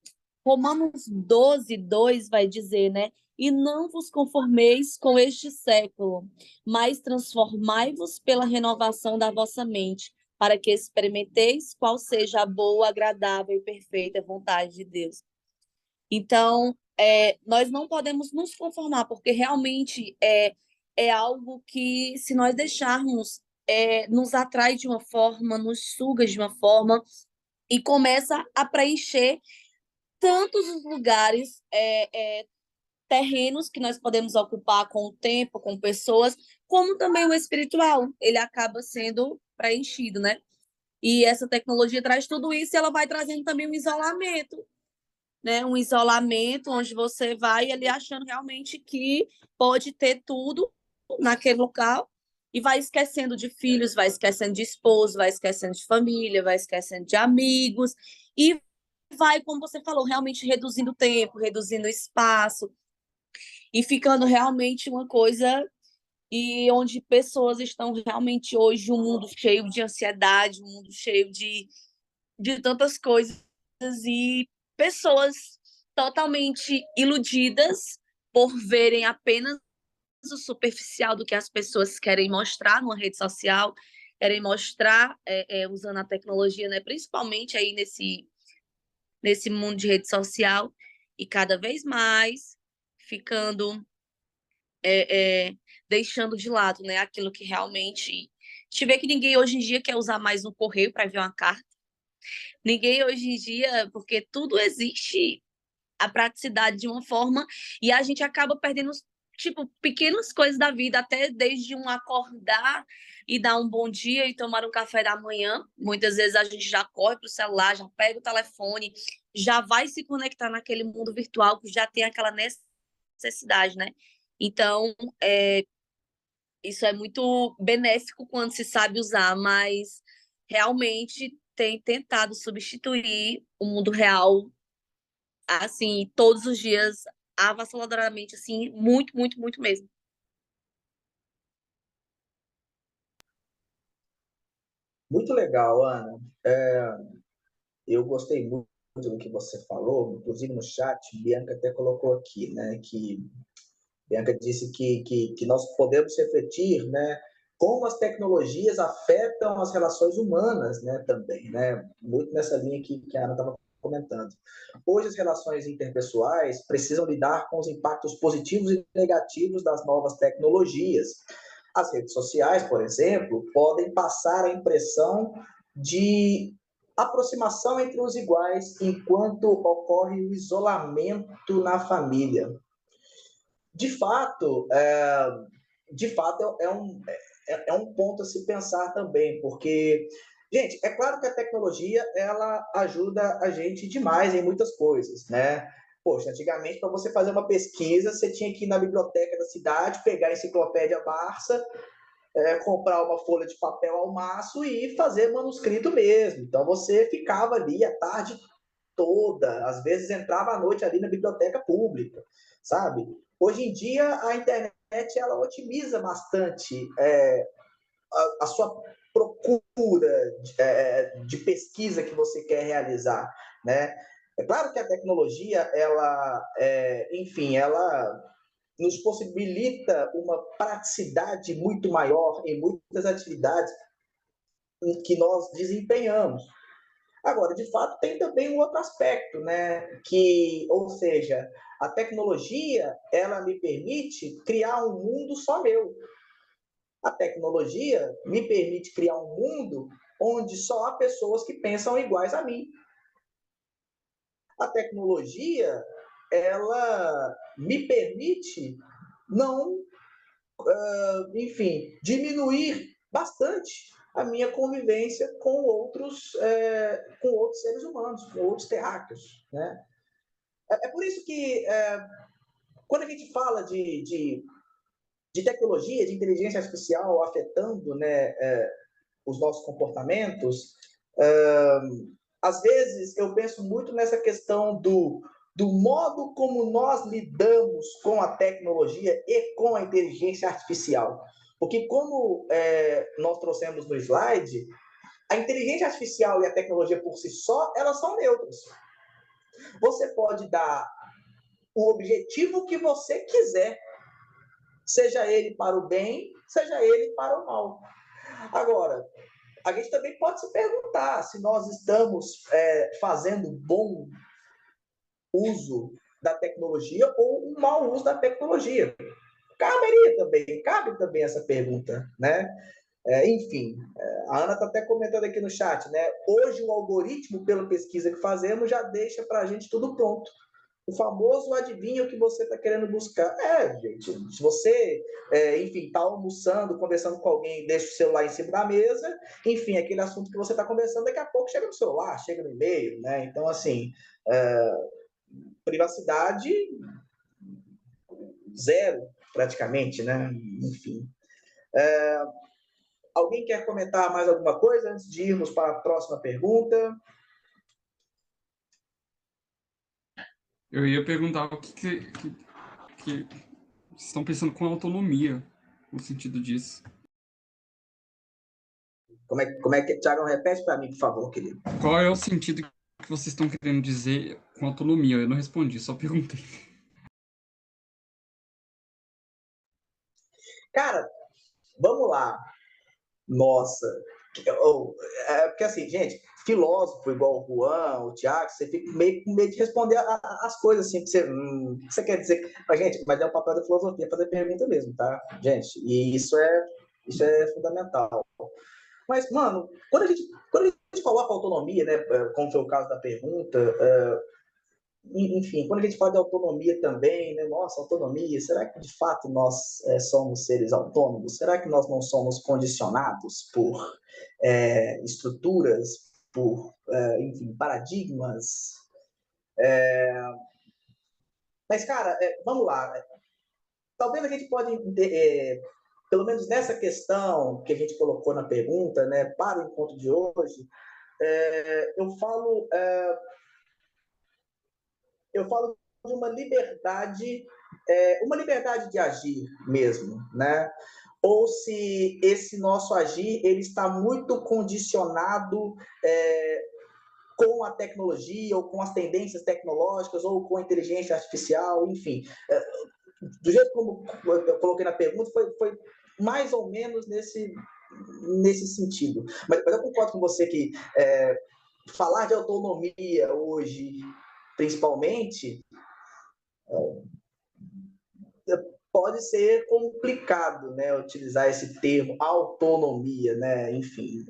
Romanos 12:2 vai dizer, né? E não vos conformeis com este século, mas transformai-vos pela renovação da vossa mente, para que experimenteis qual seja a boa, agradável e perfeita vontade de Deus. Então, nós não podemos nos conformar, porque realmente é algo que, se nós deixarmos, nos atrai de uma forma, nos suga de uma forma e começa a preencher tantos os lugares, terrenos que nós podemos ocupar com o tempo, com pessoas, como também o espiritual. Ele acaba sendo preenchido, né? E essa tecnologia traz tudo isso e ela vai trazendo também um isolamento, né? Um isolamento onde você vai ali achando realmente que pode ter tudo naquele local e vai esquecendo de filhos, vai esquecendo de esposo, vai esquecendo de família, vai esquecendo de amigos e vai, como você falou, realmente reduzindo o tempo, reduzindo o espaço e ficando realmente uma coisa e onde pessoas estão realmente hoje um mundo cheio de ansiedade, um mundo cheio de tantas coisas e pessoas totalmente iludidas por verem apenas o superficial do que as pessoas querem mostrar numa rede social, querem mostrar usando a tecnologia, né? Principalmente aí nesse mundo de rede social e cada vez mais ficando deixando de lado, né? Aquilo que realmente a gente vê que ninguém hoje em dia quer usar mais um correio para enviar uma carta. Ninguém hoje em dia, porque tudo existe a praticidade de uma forma e a gente acaba perdendo, tipo, pequenas coisas da vida, até desde um acordar e dar um bom dia e tomar um café da manhã. Muitas vezes a gente já corre para o celular, já pega o telefone, já vai se conectar naquele mundo virtual que já tem aquela necessidade, né? Então, isso é muito benéfico quando se sabe usar, mas realmente tem tentado substituir o mundo real, assim, todos os dias, avassaladoramente, assim, muito, muito, muito mesmo. Muito legal, Ana. Eu gostei muito do que você falou, inclusive no chat, Bianca até colocou aqui, né, que Bianca disse que nós podemos refletir, né, como as tecnologias afetam as relações humanas, né, também, né, muito nessa linha que a Ana estava comentando. Hoje, as relações interpessoais precisam lidar com os impactos positivos e negativos das novas tecnologias. As redes sociais, por exemplo, podem passar a impressão de aproximação entre os iguais enquanto ocorre o isolamento na família. De fato, é um ponto a se pensar também, porque, gente, é claro que a tecnologia, ela ajuda a gente demais em muitas coisas, né? Poxa, antigamente, para você fazer uma pesquisa, você tinha que ir na biblioteca da cidade, pegar a enciclopédia Barça, comprar uma folha de papel ao maço e fazer manuscrito mesmo. Então, você ficava ali a tarde toda, às vezes entrava à noite ali na biblioteca pública, sabe? Hoje em dia, a internet, ela otimiza bastante a sua procura de pesquisa que você quer realizar, né? É claro que a tecnologia, ela, enfim, ela nos possibilita uma praticidade muito maior em muitas atividades que nós desempenhamos. Agora, de fato, tem também um outro aspecto, né? Ou seja, a tecnologia, ela me permite criar um mundo só meu. A tecnologia me permite criar um mundo onde só há pessoas que pensam iguais a mim. A tecnologia, ela me permite não, enfim, diminuir bastante a minha convivência com outros seres humanos, com outros terráqueos, né? É por isso que, quando a gente fala de tecnologia, de inteligência artificial afetando, né, os nossos comportamentos, às vezes eu penso muito nessa questão do modo como nós lidamos com a tecnologia e com a inteligência artificial. Porque, como nós trouxemos no slide, a inteligência artificial e a tecnologia por si só, elas são neutras. Você pode dar o objetivo que você quiser, seja ele para o bem, seja ele para o mal. Agora, a gente também pode se perguntar se nós estamos fazendo bom uso da tecnologia ou um mau uso da tecnologia. Cabe também essa pergunta, né? Enfim, a Ana está até comentando aqui no chat, né? Hoje o algoritmo, pela pesquisa que fazemos, já deixa para a gente tudo pronto. O famoso adivinha o que você está querendo buscar. Gente, se você, enfim, está almoçando, conversando com alguém, deixa o celular em cima da mesa, enfim, aquele assunto que você está conversando, daqui a pouco chega no celular, chega no e-mail, né? Então, assim, privacidade zero, praticamente, né? Enfim. Alguém quer comentar mais alguma coisa antes de irmos para a próxima pergunta? Eu ia perguntar o que vocês estão pensando com autonomia, no sentido disso. Como é que... Tiago, repete para mim, por favor, querido. Qual é o sentido que vocês estão querendo dizer com autonomia? Eu não respondi, só perguntei. Cara, vamos lá. Nossa. Porque assim, gente, filósofo igual o Juan, o Tiago, você fica meio com medo de responder as coisas assim, que você quer dizer. Mas, gente, mas é o papel da filosofia fazer pergunta mesmo, tá? Gente, e isso é fundamental. Mas, mano, quando a gente coloca autonomia, né, como foi o caso da pergunta, enfim, quando a gente fala de autonomia também, né, nossa, autonomia, será que de fato nós somos seres autônomos? Será que nós não somos condicionados por estruturas, por, enfim, paradigmas? Mas, cara, vamos lá. Talvez a gente pode, pelo menos nessa questão que a gente colocou na pergunta, né, para o encontro de hoje, eu falo de uma liberdade de agir mesmo, né? Ou se esse nosso agir ele está muito condicionado com a tecnologia ou com as tendências tecnológicas ou com a inteligência artificial, enfim. do jeito como eu coloquei na pergunta, foi mais ou menos nesse sentido. Mas eu concordo com você que falar de autonomia hoje, principalmente, pode ser complicado, né, utilizar esse termo autonomia, né, enfim,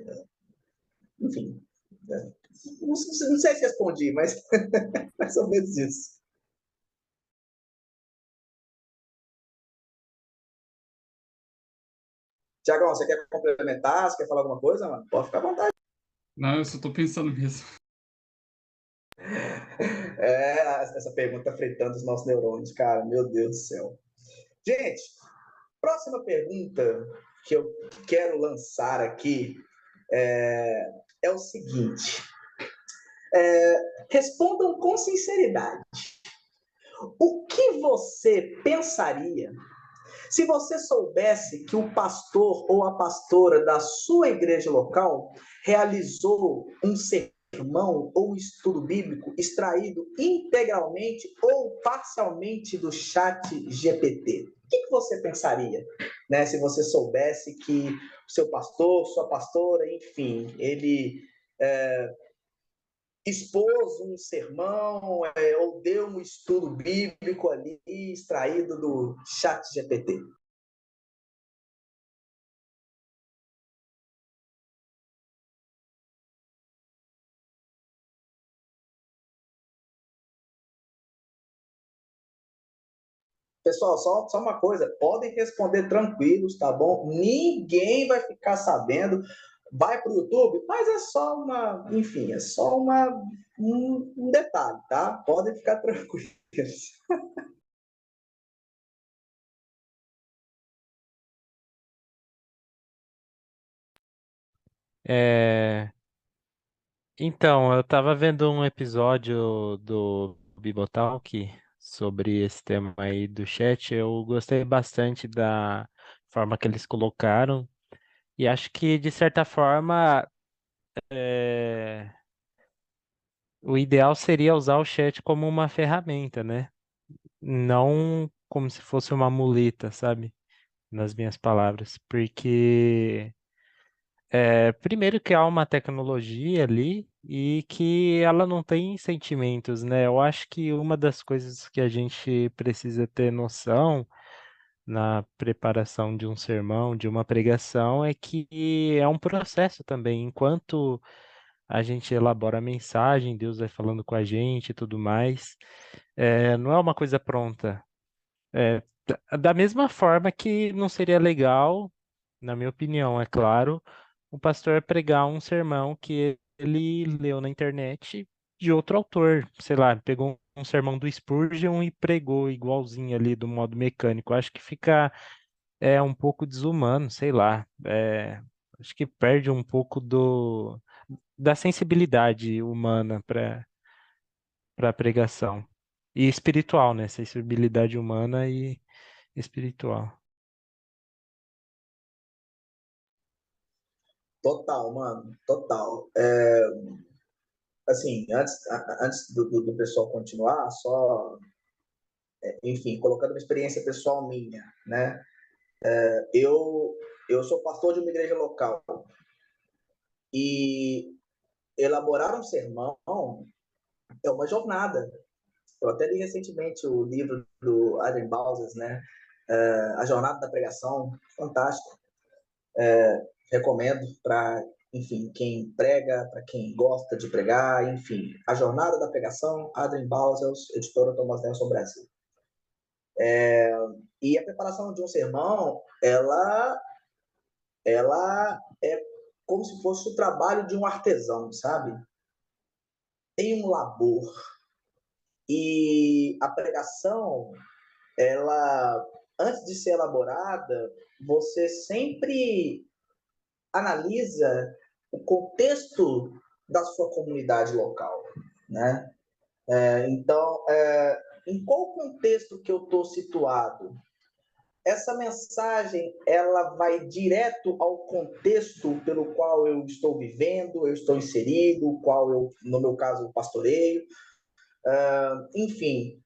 né. Não sei se respondi, mas mais ou menos isso. Tiagão, você quer complementar? Você quer falar alguma coisa, mano? Pode ficar à vontade. Não, eu só tô pensando mesmo. Essa pergunta tá fritando os nossos neurônios, cara. Meu Deus do céu. Gente, próxima pergunta que eu quero lançar aqui é o seguinte. Respondam com sinceridade. O que você pensaria se você soubesse que o pastor ou a pastora da sua igreja local realizou um sermão ou estudo bíblico extraído integralmente ou parcialmente do chat GPT? O que você pensaria, né, se você soubesse que o seu pastor, sua pastora, enfim, ele expôs um sermão ou deu um estudo bíblico ali extraído do chat GPT? Pessoal, só uma coisa, podem responder tranquilos, tá bom? Ninguém vai ficar sabendo. Vai para o YouTube, mas é só enfim, é só um detalhe, tá? Podem ficar tranquilos. Então, eu estava vendo um episódio do Bibotalk sobre esse tema aí do chat. Eu gostei bastante da forma que eles colocaram. E acho que, de certa forma, é, o ideal seria usar o chat como uma ferramenta, né? Não como se fosse uma muleta, sabe? Nas minhas palavras. Porque, primeiro, que há uma tecnologia ali e que ela não tem sentimentos, né? Eu acho que uma das coisas que a gente precisa ter noção na preparação de um sermão, de uma pregação, é que é um processo também. Enquanto a gente elabora a mensagem, Deus vai falando com a gente e tudo mais. Não é uma coisa pronta. Da mesma forma que não seria legal, na minha opinião, é claro, o pastor pregar um sermão que ele leu na internet de outro autor. Sei lá, pegou um sermão do Spurgeon e pregou igualzinho ali do modo mecânico. Acho que fica um pouco desumano, sei lá. Acho que perde um pouco da sensibilidade humana para a pregação. E espiritual, né? Sensibilidade humana e espiritual. Total, mano, total. Assim, antes do pessoal continuar, só, enfim, colocando uma experiência pessoal minha, né? Eu sou pastor de uma igreja local e elaborar um sermão é uma jornada. Eu até li recentemente o livro do Adrian Bowles, né? A Jornada da Pregação, fantástico. Recomendo para, enfim, quem prega, para quem gosta de pregar, enfim. A Jornada da Pregação, Adrian Bowles, editora Thomas Nelson Brasil. E a preparação de um sermão, ela é como se fosse o trabalho de um artesão, sabe? Tem um labor. E a pregação, ela, antes de ser elaborada, você sempre analisa o contexto da sua comunidade local, né? Então, em qual contexto que eu estou situado? Essa mensagem, ela vai direto ao contexto pelo qual eu estou vivendo, eu estou inserido, o qual eu, no meu caso, pastoreio. Enfim,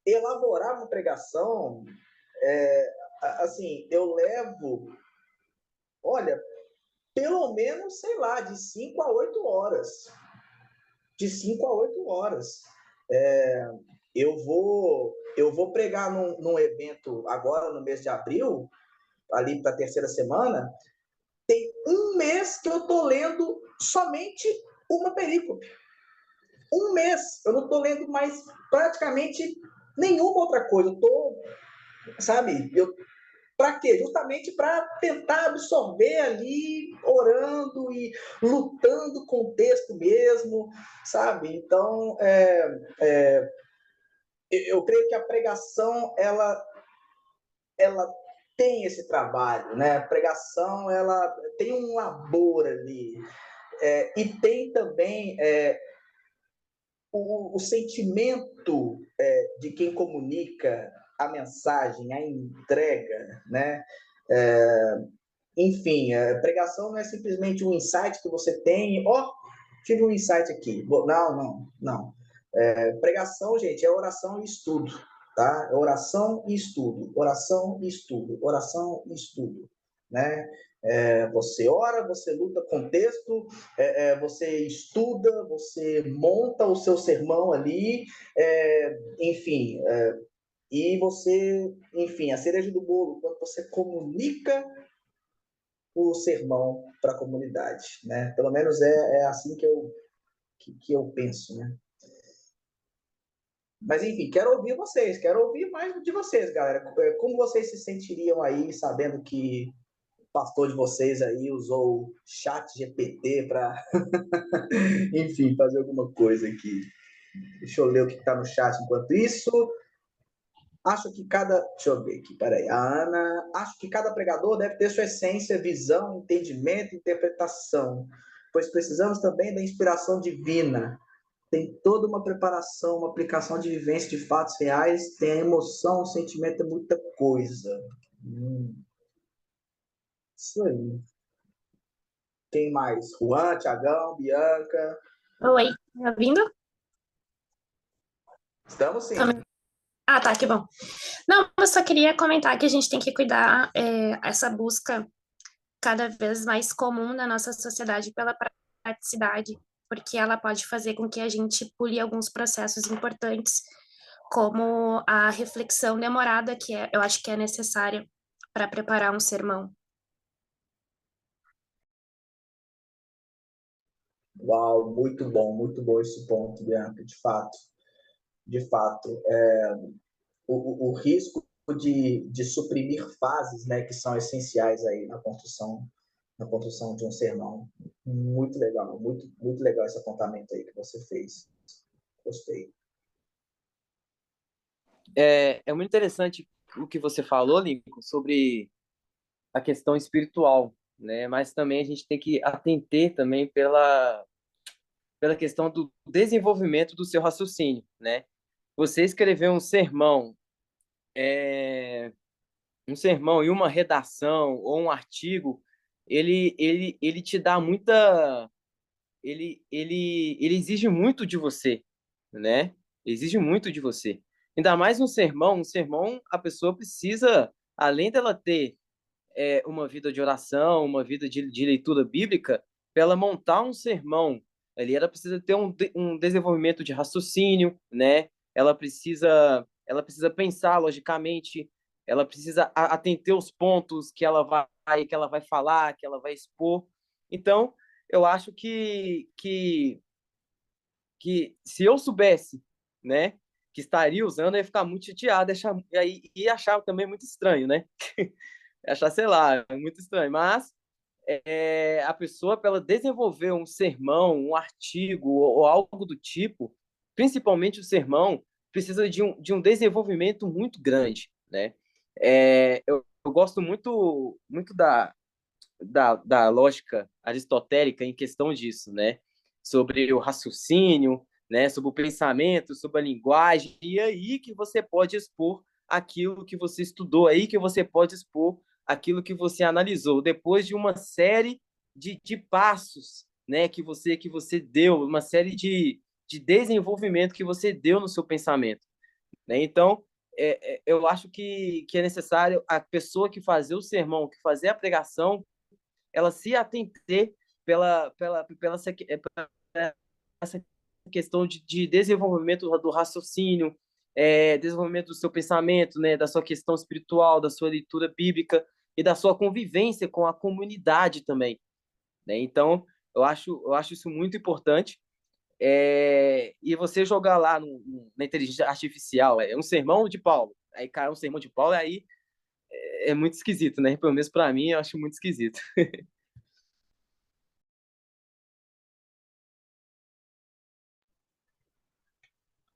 elaborar uma pregação, assim, eu levo, olha, pelo menos, sei lá, de 5 a 8 horas. De 5 a 8 horas. Eu vou pregar num evento agora, no mês de abril, ali para a terceira semana. Tem um mês que eu estou lendo somente uma perícope. Um mês. Eu não estou lendo mais praticamente nenhuma outra coisa. Eu estou, sabe, para quê? Justamente para tentar absorver ali, orando e lutando com o texto mesmo, sabe? Então, eu creio que a pregação, ela tem esse trabalho, né? A pregação, ela tem um labor ali. E tem também o sentimento de quem comunica a mensagem, a entrega, né? Enfim, a pregação não é simplesmente um insight que você tem, tive um insight aqui. Não. Pregação, gente, é oração e estudo, tá? Oração e estudo, oração e estudo, oração e estudo, né? Você ora, você luta com o texto, você estuda, você monta o seu sermão ali, enfim, e você, enfim, a cereja do bolo, quando você comunica o sermão para a comunidade, né? Pelo menos é assim que eu penso, né? Mas, enfim, quero ouvir vocês, quero ouvir mais de vocês, galera. Como vocês se sentiriam aí, sabendo que o pastor de vocês aí usou o chat GPT para, enfim, fazer alguma coisa aqui. Deixa eu ler o que está no chat enquanto isso. Deixa eu ver aqui, peraí. A Ana, acho que cada pregador deve ter sua essência, visão, entendimento, interpretação, pois precisamos também da inspiração divina. Tem toda uma preparação, uma aplicação de vivência de fatos reais, tem a emoção, o sentimento, é muita coisa. Isso aí. Quem mais? Juan, Tiagão, Bianca. Oi, tá me ouvindo? Estamos sim. Ah, tá, que bom. Não, eu só queria comentar que a gente tem que cuidar essa busca cada vez mais comum na nossa sociedade pela praticidade, porque ela pode fazer com que a gente pule alguns processos importantes, como a reflexão demorada, eu acho que é necessária para preparar um sermão. Uau, muito bom esse ponto, Bianca, de fato. De fato, o risco de suprimir fases, né, que são essenciais aí na construção de um sermão. Muito legal, muito legal esse apontamento aí que você fez. Gostei. É muito interessante o que você falou, Lincoln, sobre a questão espiritual, né? Mas também a gente tem que atender também pela questão do desenvolvimento do seu raciocínio, né? Você escrever um sermão e uma redação ou um artigo, ele te dá muita, ele exige muito de você, né? Exige muito de você. Ainda mais um sermão, a pessoa precisa, além dela ter uma vida de oração, uma vida de leitura bíblica, para ela montar um sermão, ali ela precisa ter um desenvolvimento de raciocínio, né? Ela precisa pensar logicamente, ela precisa atender os pontos que ela vai falar, que ela vai expor. Então, eu acho que se eu soubesse, né, que estaria usando, eu ia ficar muito chateado e achar também muito estranho, né? Achar, sei lá, muito estranho. Mas a pessoa, para ela desenvolver um sermão, um artigo ou algo do tipo, principalmente o sermão, precisa de um desenvolvimento muito grande, né? Eu gosto muito da lógica aristotélica em questão disso, né? Sobre o raciocínio, né? Sobre o pensamento, sobre a linguagem, e aí que você pode expor aquilo que você estudou, aí que você pode expor aquilo que você analisou, depois de uma série de passos, né? Que você deu, uma série de desenvolvimento que você deu no seu pensamento. né? Então, eu acho que é necessário a pessoa que fazer o sermão, que fazer a pregação, ela se atender pela essa questão de desenvolvimento do raciocínio, desenvolvimento do seu pensamento, né, da sua questão espiritual, da sua leitura bíblica e da sua convivência com a comunidade também, né? Então, eu acho isso muito importante. E você jogar lá na inteligência artificial, é um sermão de Paulo, aí cai um sermão de Paulo, aí é muito esquisito, né? Pelo menos para mim, eu acho muito esquisito.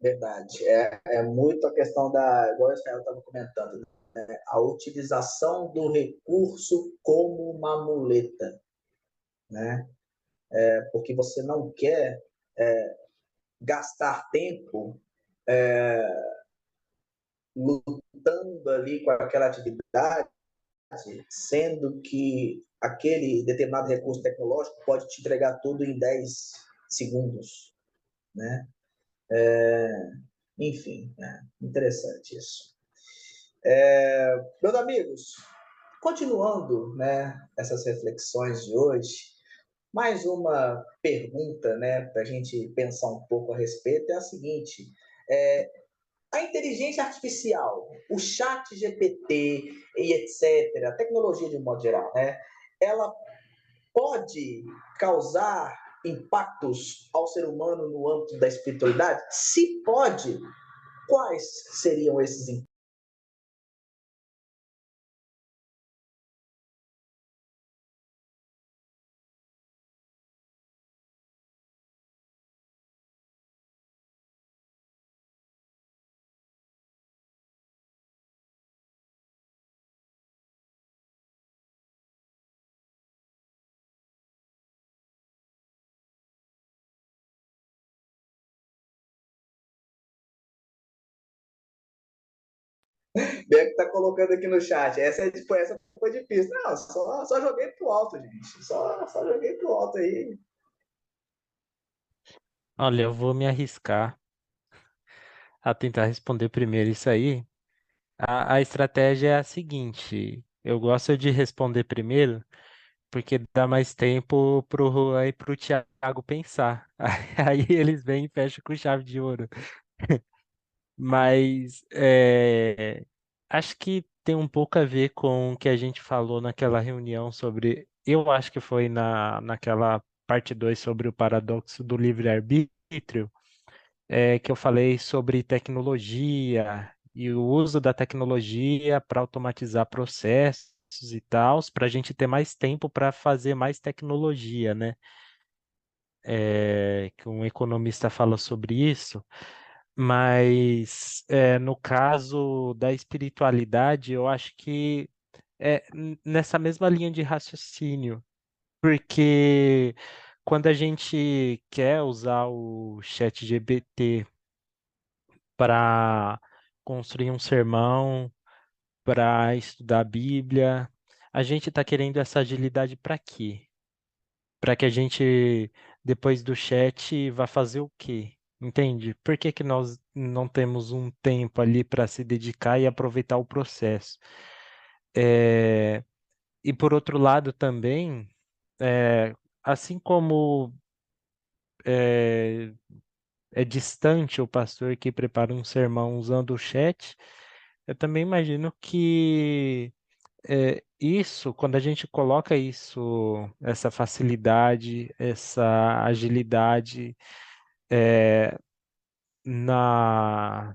Verdade. É muito a questão igual o Israel estava comentando, né? A utilização do recurso como uma muleta, né? Porque você não quer gastar tempo lutando ali com aquela atividade, sendo que aquele determinado recurso tecnológico pode te entregar tudo em 10 segundos, né? Enfim, interessante isso. Meus amigos, continuando, né, essas reflexões de hoje, mais uma pergunta, né, para a gente pensar um pouco a respeito é a seguinte: a inteligência artificial, o chat GPT e etc., a tecnologia de um modo geral, né, ela pode causar impactos ao ser humano no âmbito da espiritualidade? Se pode, quais seriam esses impactos? Beco está colocando aqui no chat. Essa foi difícil. Não, só joguei pro alto, gente. Só joguei pro alto aí. Olha, eu vou me arriscar a tentar responder primeiro isso aí. A estratégia é a seguinte: eu gosto de responder primeiro, porque dá mais tempo pro Thiago pensar. Aí eles vêm e fecham com chave de ouro. Mas acho que tem um pouco a ver com o que a gente falou naquela reunião sobre. Eu acho que foi naquela parte 2 sobre o paradoxo do livre-arbítrio, que eu falei sobre tecnologia e o uso da tecnologia para automatizar processos e tal, para a gente ter mais tempo para fazer mais tecnologia, né? Que um economista fala sobre isso. Mas no caso da espiritualidade, eu acho que nessa mesma linha de raciocínio, porque quando a gente quer usar o chat GPT para construir um sermão, para estudar a Bíblia, a gente está querendo essa agilidade para quê? Para que a gente, depois do chat, vá fazer o quê? Entende? Por que que nós não temos um tempo ali para se dedicar e aproveitar o processo? É, E por outro lado também, assim como é, é distante o pastor que prepara um sermão usando o chat, eu também imagino que isso, quando a gente coloca isso, essa facilidade, essa agilidade na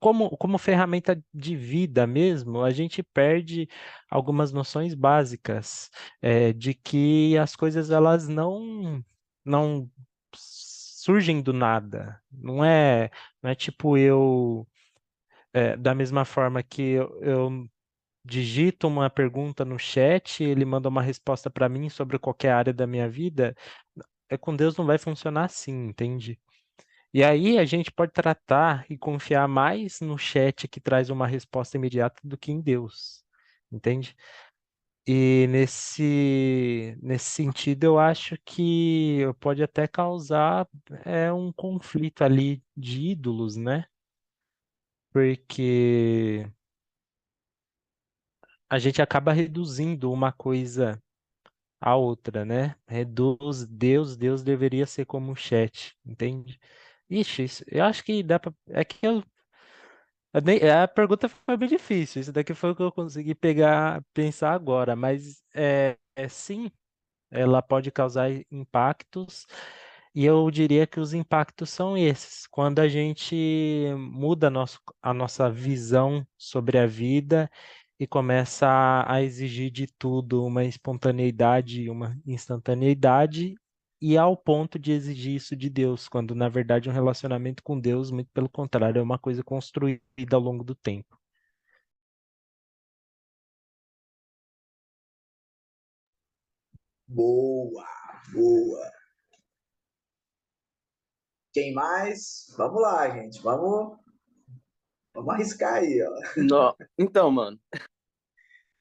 como ferramenta de vida mesmo, a gente perde algumas noções básicas de que as coisas elas não surgem do nada. Não é tipo da mesma forma que eu digito uma pergunta no chat, ele manda uma resposta para mim sobre qualquer área da minha vida. Com Deus não vai funcionar assim, entende? E aí a gente pode tratar e confiar mais no chat que traz uma resposta imediata do que em Deus, entende? E nesse sentido, eu acho que pode até causar um conflito ali de ídolos, né? porque a gente acaba reduzindo uma coisa à outra, né? Reduz Deus deveria ser como o chat, entende? Ixi, eu acho que dá pra. É que a pergunta foi bem difícil. Isso daqui foi o que eu consegui pegar, pensar agora, mas sim, ela pode causar impactos, e eu diria que os impactos são esses. Quando a gente muda a nossa visão sobre a vida e começa a exigir de tudo uma espontaneidade e uma instantaneidade, e ao ponto de exigir isso de Deus, quando na verdade um relacionamento com Deus, muito pelo contrário, é uma coisa construída ao longo do tempo. Boa, boa. Quem mais? Vamos lá, gente. Vamos arriscar aí, ó. Então, mano,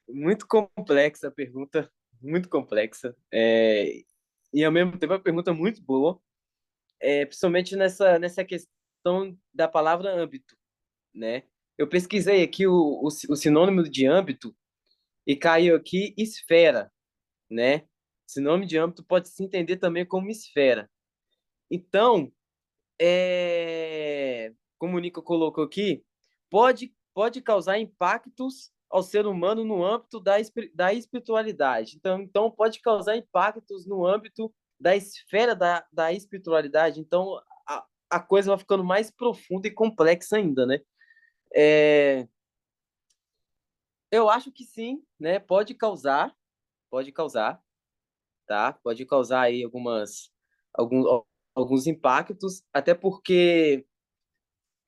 muito complexa a pergunta, muito complexa. E ao mesmo tempo é uma pergunta muito boa, principalmente nessa questão da palavra âmbito, né? Eu pesquisei aqui o sinônimo de âmbito e caiu aqui esfera, né? Sinônimo de âmbito pode se entender também como esfera. Então, como o Nico colocou aqui, pode causar impactos ao ser humano no âmbito da espiritualidade. Então, pode causar impactos no âmbito da esfera da espiritualidade. Então, a coisa vai ficando mais profunda e complexa ainda, né? Eu acho que sim, né? Pode causar, tá? Pode causar aí alguns, alguns impactos, até porque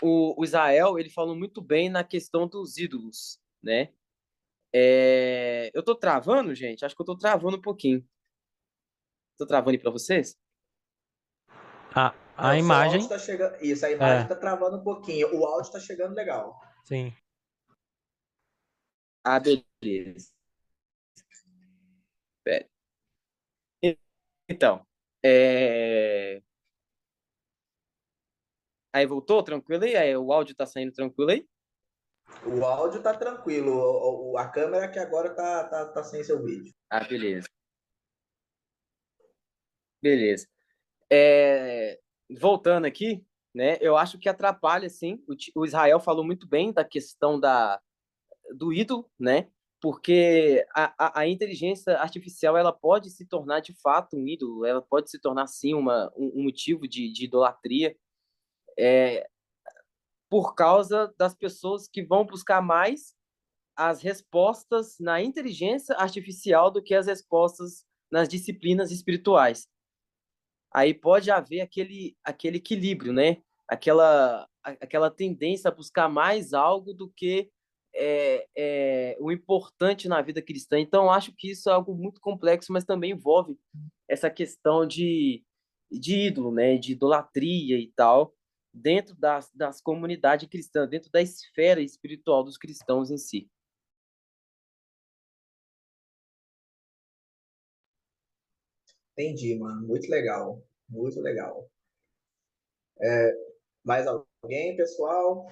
o Israel, ele falou muito bem na questão dos ídolos, né? Eu tô travando, gente? Acho que eu tô travando um pouquinho. Tô travando aí para vocês? A Não, o seu áudio imagem, está chegando. Isso, a imagem é, está travando um pouquinho. O áudio está chegando legal. sim. Ah, beleza. Pera. Então, aí voltou tranquilo aí? O áudio tá saindo tranquilo aí? O áudio está tranquilo. A câmera que agora tá sem seu vídeo. Ah, beleza. Beleza. É, Voltando aqui, né? Eu acho que atrapalha, sim. O Israel falou muito bem da questão do ídolo, né? Porque a inteligência artificial ela pode se tornar de fato um ídolo, ela pode se tornar sim um motivo de idolatria por causa das pessoas que vão buscar mais as respostas na inteligência artificial do que as respostas nas disciplinas espirituais. Aí pode haver aquele equilíbrio, né? Aquela tendência a buscar mais algo do que o importante na vida cristã. Então, acho que isso é algo muito complexo, mas também envolve essa questão de ídolo, né? De idolatria e tal, dentro das comunidades cristãs, dentro da esfera espiritual dos cristãos em si. Entendi, mano. Muito legal. Muito legal. Mais alguém, pessoal?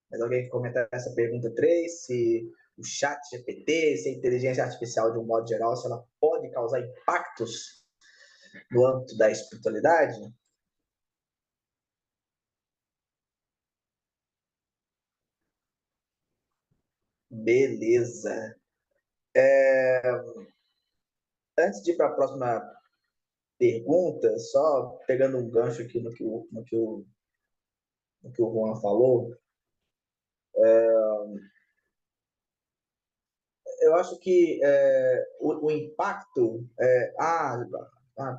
Mais alguém que comentar essa pergunta 3? Se o chat GPT, se a inteligência artificial, de um modo geral, se ela pode causar impactos no âmbito da espiritualidade? Beleza. Antes de ir para a próxima pergunta, só pegando um gancho aqui no que o Juan falou, eu acho que o impacto.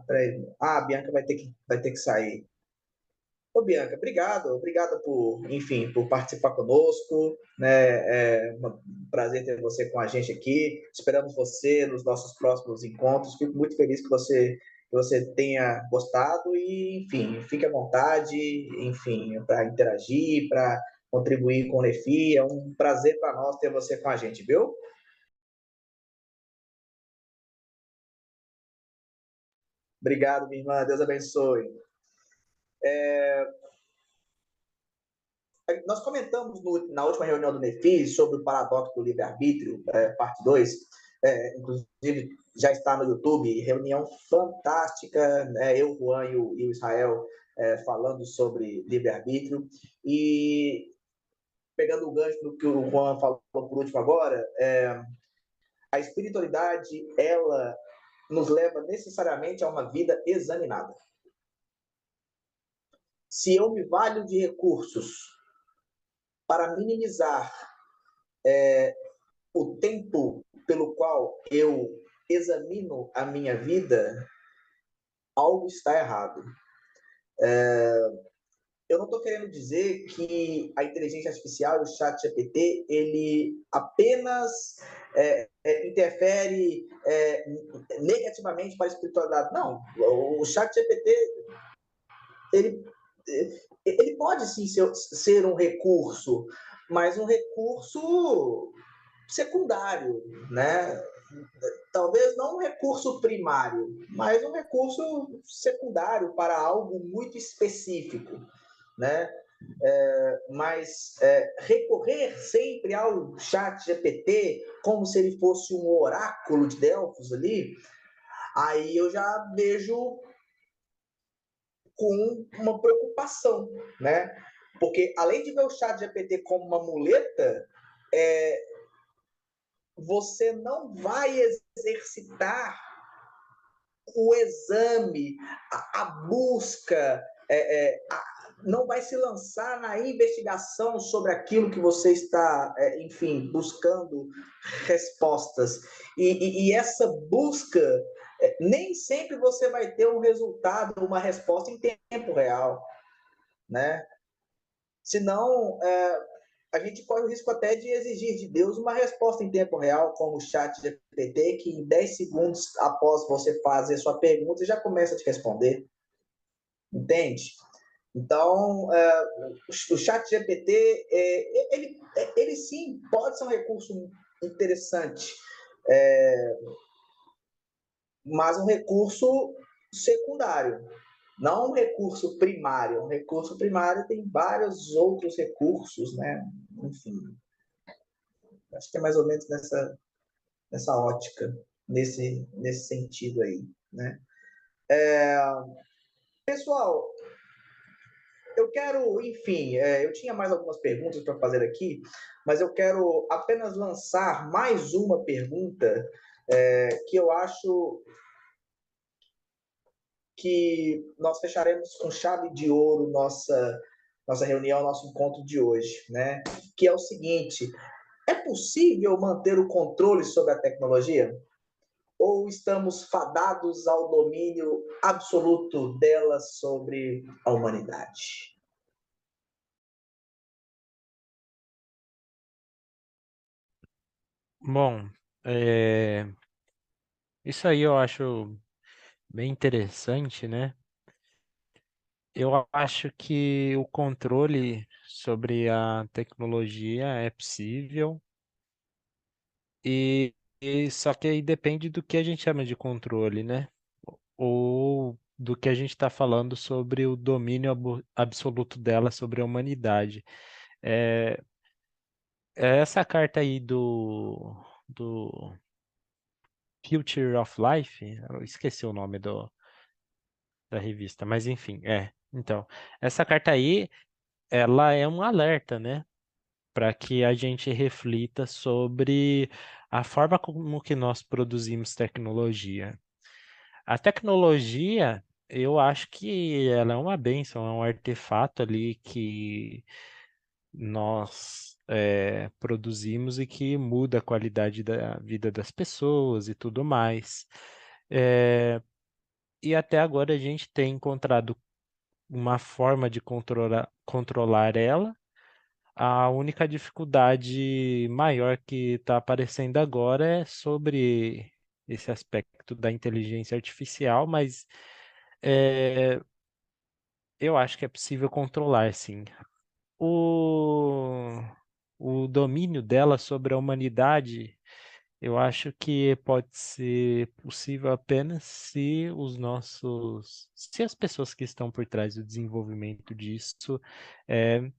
Peraí. A Bianca vai ter que sair. Ô, Bianca, obrigado por, enfim, por participar conosco, né? É um prazer ter você com a gente aqui. Esperamos você nos nossos próximos encontros. Fico muito feliz que você tenha gostado e, enfim, fique à vontade, enfim, para interagir, para contribuir com o Nefi. É um prazer para nós ter você com a gente, viu? Obrigado, minha irmã. Deus abençoe. Nós comentamos na última reunião do NEFIS sobre o paradoxo do livre-arbítrio, parte 2. Inclusive, já está no YouTube, reunião fantástica, né? Eu, Juan e o Israel falando sobre livre-arbítrio. E pegando o gancho do que o Juan falou por último agora, a espiritualidade, ela nos leva necessariamente a uma vida examinada. Se eu me valho de recursos para minimizar o tempo pelo qual eu examino a minha vida, algo está errado. Eu não estou querendo dizer que a inteligência artificial, o chat GPT, ele apenas interfere negativamente para a espiritualidade. Não, o chat GPT, ele pode sim ser um recurso, mas um recurso secundário, né? Talvez não um recurso primário, mas um recurso secundário para algo muito específico, né? Mas recorrer sempre ao chat GPT como se ele fosse um oráculo de Delfos ali, aí eu já vejo com uma preocupação, né? Porque além de ver o chat GPT como uma muleta, você não vai exercitar o exame, a busca, não vai se lançar na investigação sobre aquilo que você está, enfim, buscando respostas. E essa busca, nem sempre você vai ter um resultado, uma resposta em tempo real, né? Senão, a gente corre o risco até de exigir de Deus uma resposta em tempo real, como o chat GPT, que em 10 segundos após você fazer sua pergunta, já começa a te responder. Entende? Então, o chat GPT, ele sim pode ser um recurso interessante, mas um recurso secundário, não um recurso primário. Um recurso primário tem vários outros recursos, né? Enfim, acho que é mais ou menos nessa ótica, nesse sentido aí, né? Pessoal, eu quero, enfim, eu tinha mais algumas perguntas para fazer aqui, mas eu quero apenas lançar mais uma pergunta que eu acho que nós fecharemos com chave de ouro nossa reunião, nosso encontro de hoje, né? Que é o seguinte: é possível manter o controle sobre a tecnologia? Ou estamos fadados ao domínio absoluto dela sobre a humanidade? Bom, isso aí eu acho bem interessante, né? Eu acho que o controle sobre a tecnologia é possível e só que aí depende do que a gente chama de controle, né? Ou do que a gente está falando sobre o domínio absoluto dela sobre a humanidade. É, essa carta aí do Future of Life, eu esqueci o nome da revista, mas enfim, Então, essa carta aí, ela é um alerta, né? Para que a gente reflita sobre a forma como que nós produzimos tecnologia. A tecnologia, eu acho que ela é uma bênção, é um artefato ali que nós produzimos e que muda a qualidade da vida das pessoas e tudo mais. E até agora a gente tem encontrado uma forma de controlar ela. A única dificuldade maior que está aparecendo agora é sobre esse aspecto da inteligência artificial, mas é, eu acho que é possível controlar, sim. O, o domínio dela sobre a humanidade, Eu acho que pode ser possível apenas se as pessoas que estão por trás do desenvolvimento disso eh,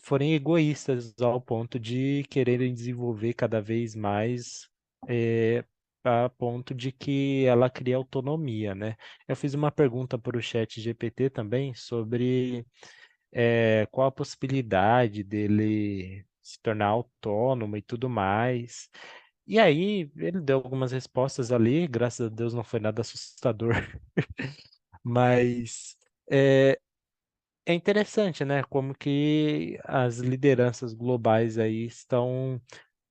forem egoístas ao ponto de quererem desenvolver cada vez mais, a ponto de que ela cria autonomia, né? Eu fiz uma pergunta para o chat GPT também sobre qual a possibilidade dele se tornar autônomo e tudo mais. E aí, ele deu algumas respostas ali, graças a Deus não foi nada assustador, mas é, é interessante, né? Como que as lideranças globais aí estão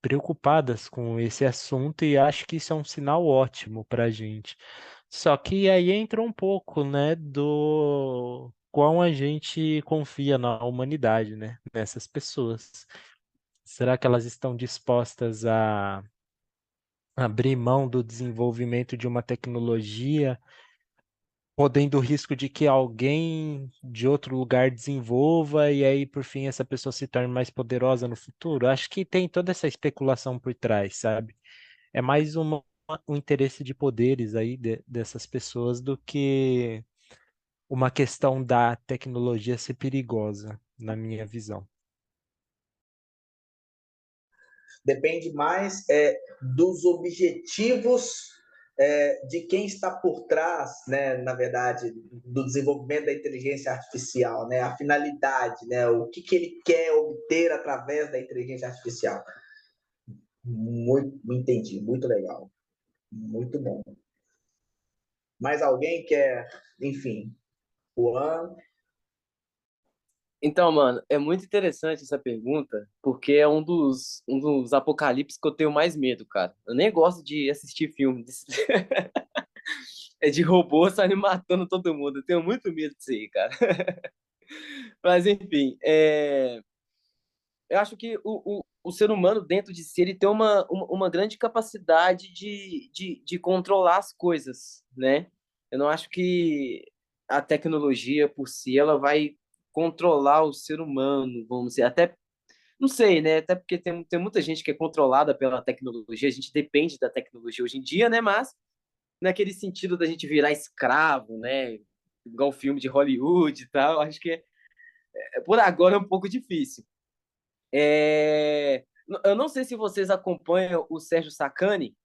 preocupadas com esse assunto e acho que isso é um sinal ótimo para a gente. Só que aí entra um pouco, né, do quão a gente confia na humanidade, né, nessas pessoas. Será que elas estão dispostas a abrir mão do desenvolvimento de uma tecnologia, podendo o risco de que alguém de outro lugar desenvolva e aí, por fim, essa pessoa se torne mais poderosa no futuro? Acho que tem toda essa especulação por trás, sabe? É mais um interesse de poderes aí dessas pessoas do que uma questão da tecnologia ser perigosa, na minha visão. Depende mais dos objetivos de quem está por trás, né, na verdade, do desenvolvimento da inteligência artificial, né, a finalidade, né, o que ele quer obter através da inteligência artificial. Muito, entendi, muito legal, muito bom. Mais alguém quer, enfim, Juan? Então, mano, é muito interessante essa pergunta, porque é um dos apocalipses que eu tenho mais medo, cara. Eu nem gosto de assistir filme é de robô saindo matando todo mundo. Eu tenho muito medo disso aí, cara. Mas, enfim, eu acho que o ser humano, dentro de si, ele tem uma grande capacidade de controlar as coisas, né? Eu não acho que a tecnologia, por si, ela vai controlar o ser humano, vamos dizer. Até, não sei, né? Até porque tem muita gente que é controlada pela tecnologia, a gente depende da tecnologia hoje em dia, né? Mas naquele sentido da gente virar escravo, né? Igual filme de Hollywood e tal, acho que por agora é um pouco difícil. Eu não sei se vocês acompanham o Sérgio Sacani,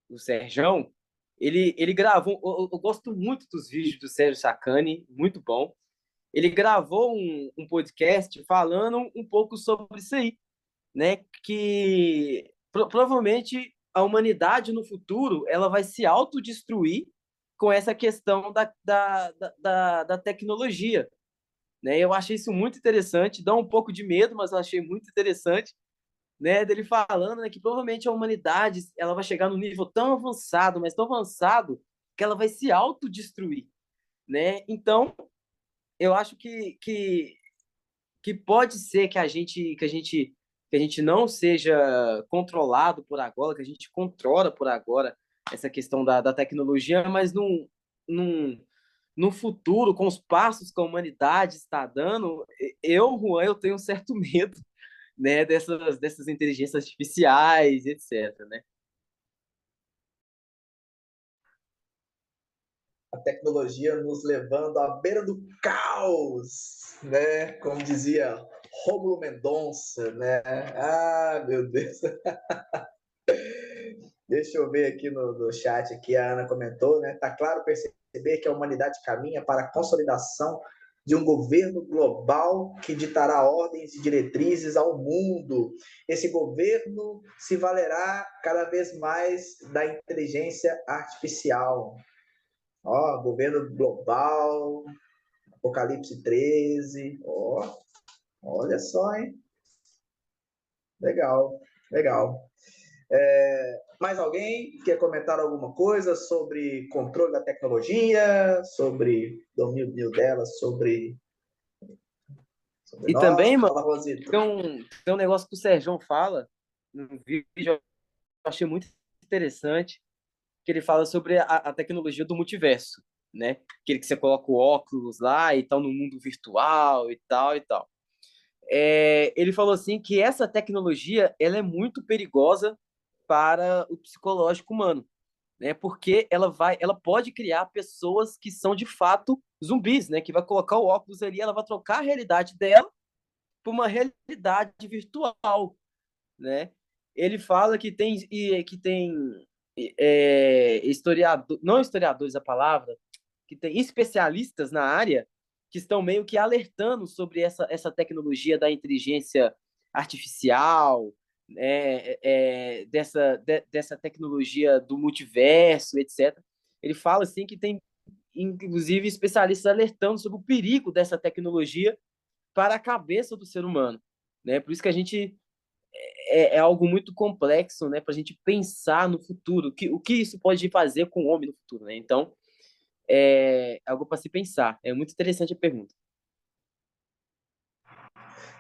o Serjão. Ele gravou. Eu gosto muito dos vídeos do Sérgio Sacani, muito bom. Ele gravou um podcast falando um pouco sobre isso aí, né? Que provavelmente a humanidade no futuro ela vai se autodestruir com essa questão da tecnologia. Né? Eu achei isso muito interessante, dá um pouco de medo, mas eu achei muito interessante, né, dele falando, né, que provavelmente a humanidade ela vai chegar num nível tão avançado, mas tão avançado, que ela vai se autodestruir, né? Então, eu acho que pode ser que a gente não seja controlado por agora, que a gente controla por agora essa questão da tecnologia, mas num, no futuro, com os passos que a humanidade está dando, Juan, eu tenho um certo medo, né, dessas inteligências artificiais, etc, né? A tecnologia nos levando à beira do caos, né? Como dizia Rômulo Mendonça, né? Ah, meu Deus. Deixa eu ver aqui no chat, aqui a Ana comentou, né? Tá claro perceber que a humanidade caminha para a consolidação de um governo global que ditará ordens e diretrizes ao mundo. Esse governo se valerá cada vez mais da inteligência artificial. Ó, governo global, Apocalipse 13. Ó, olha só, hein? Legal, legal. Mais alguém quer comentar alguma coisa sobre controle da tecnologia, sobre domínio dela, sobre E nós? também, mano, Fala, Rosito. tem um negócio que o Sérgio fala no vídeo, eu achei muito interessante, que ele fala sobre a tecnologia do multiverso, né? Aquele que você coloca o óculos lá e tal no mundo virtual e tal e tal. Ele falou assim que essa tecnologia ela é muito perigosa para o psicológico humano, né? Porque ela pode criar pessoas que são de fato zumbis, né? Que vai colocar o óculos ali, ela vai trocar a realidade dela por uma realidade virtual, né? Ele fala que tem historiador, não historiadores a palavra, que tem especialistas na área que estão meio que alertando sobre essa tecnologia da inteligência artificial, dessa tecnologia do multiverso, etc. Ele fala assim que tem, inclusive, especialistas alertando sobre o perigo dessa tecnologia para a cabeça do ser humano, né? Por isso que a gente é algo muito complexo, né? Para a gente pensar no futuro, o que isso pode fazer com o homem no futuro, né? Então, é algo para se pensar. É muito interessante a pergunta.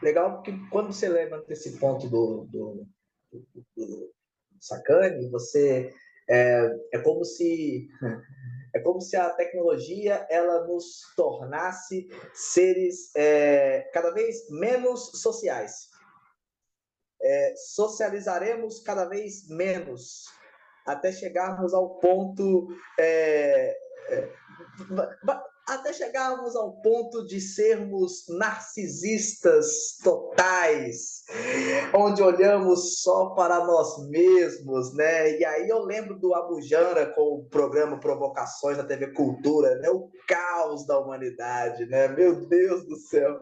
Legal, porque quando você levanta esse ponto do Sacani, você é como se a tecnologia ela nos tornasse seres cada vez menos sociais. Socializaremos cada vez menos até chegarmos ao ponto até chegarmos ao ponto de sermos narcisistas totais, onde olhamos só para nós mesmos, né? E aí eu lembro do Abu Janra com o programa Provocações da TV Cultura, né? O caos da humanidade, né? Meu Deus do céu!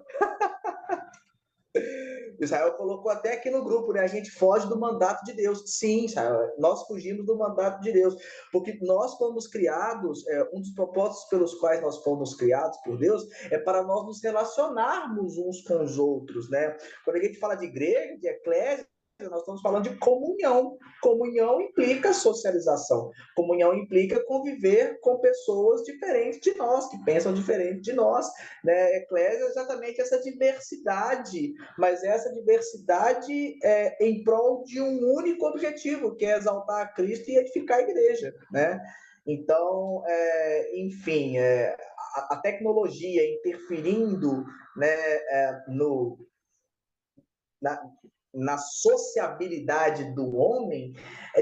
Israel colocou até aqui no grupo, né? A gente foge do mandato de Deus. Sim, Israel, nós fugimos do mandato de Deus, porque nós fomos criados, um dos propósitos pelos quais nós fomos criados por Deus é para nós nos relacionarmos uns com os outros, né? Quando a gente fala de igreja, de eclésia, nós estamos falando de comunhão. Comunhão implica socialização. Comunhão implica conviver com pessoas diferentes de nós, que pensam diferente de nós, né? Eclésia é exatamente essa diversidade, mas essa diversidade em prol de um único objetivo, que é exaltar a Cristo e edificar a igreja, né? Então, enfim, a tecnologia interferindo, né, na sociabilidade do homem,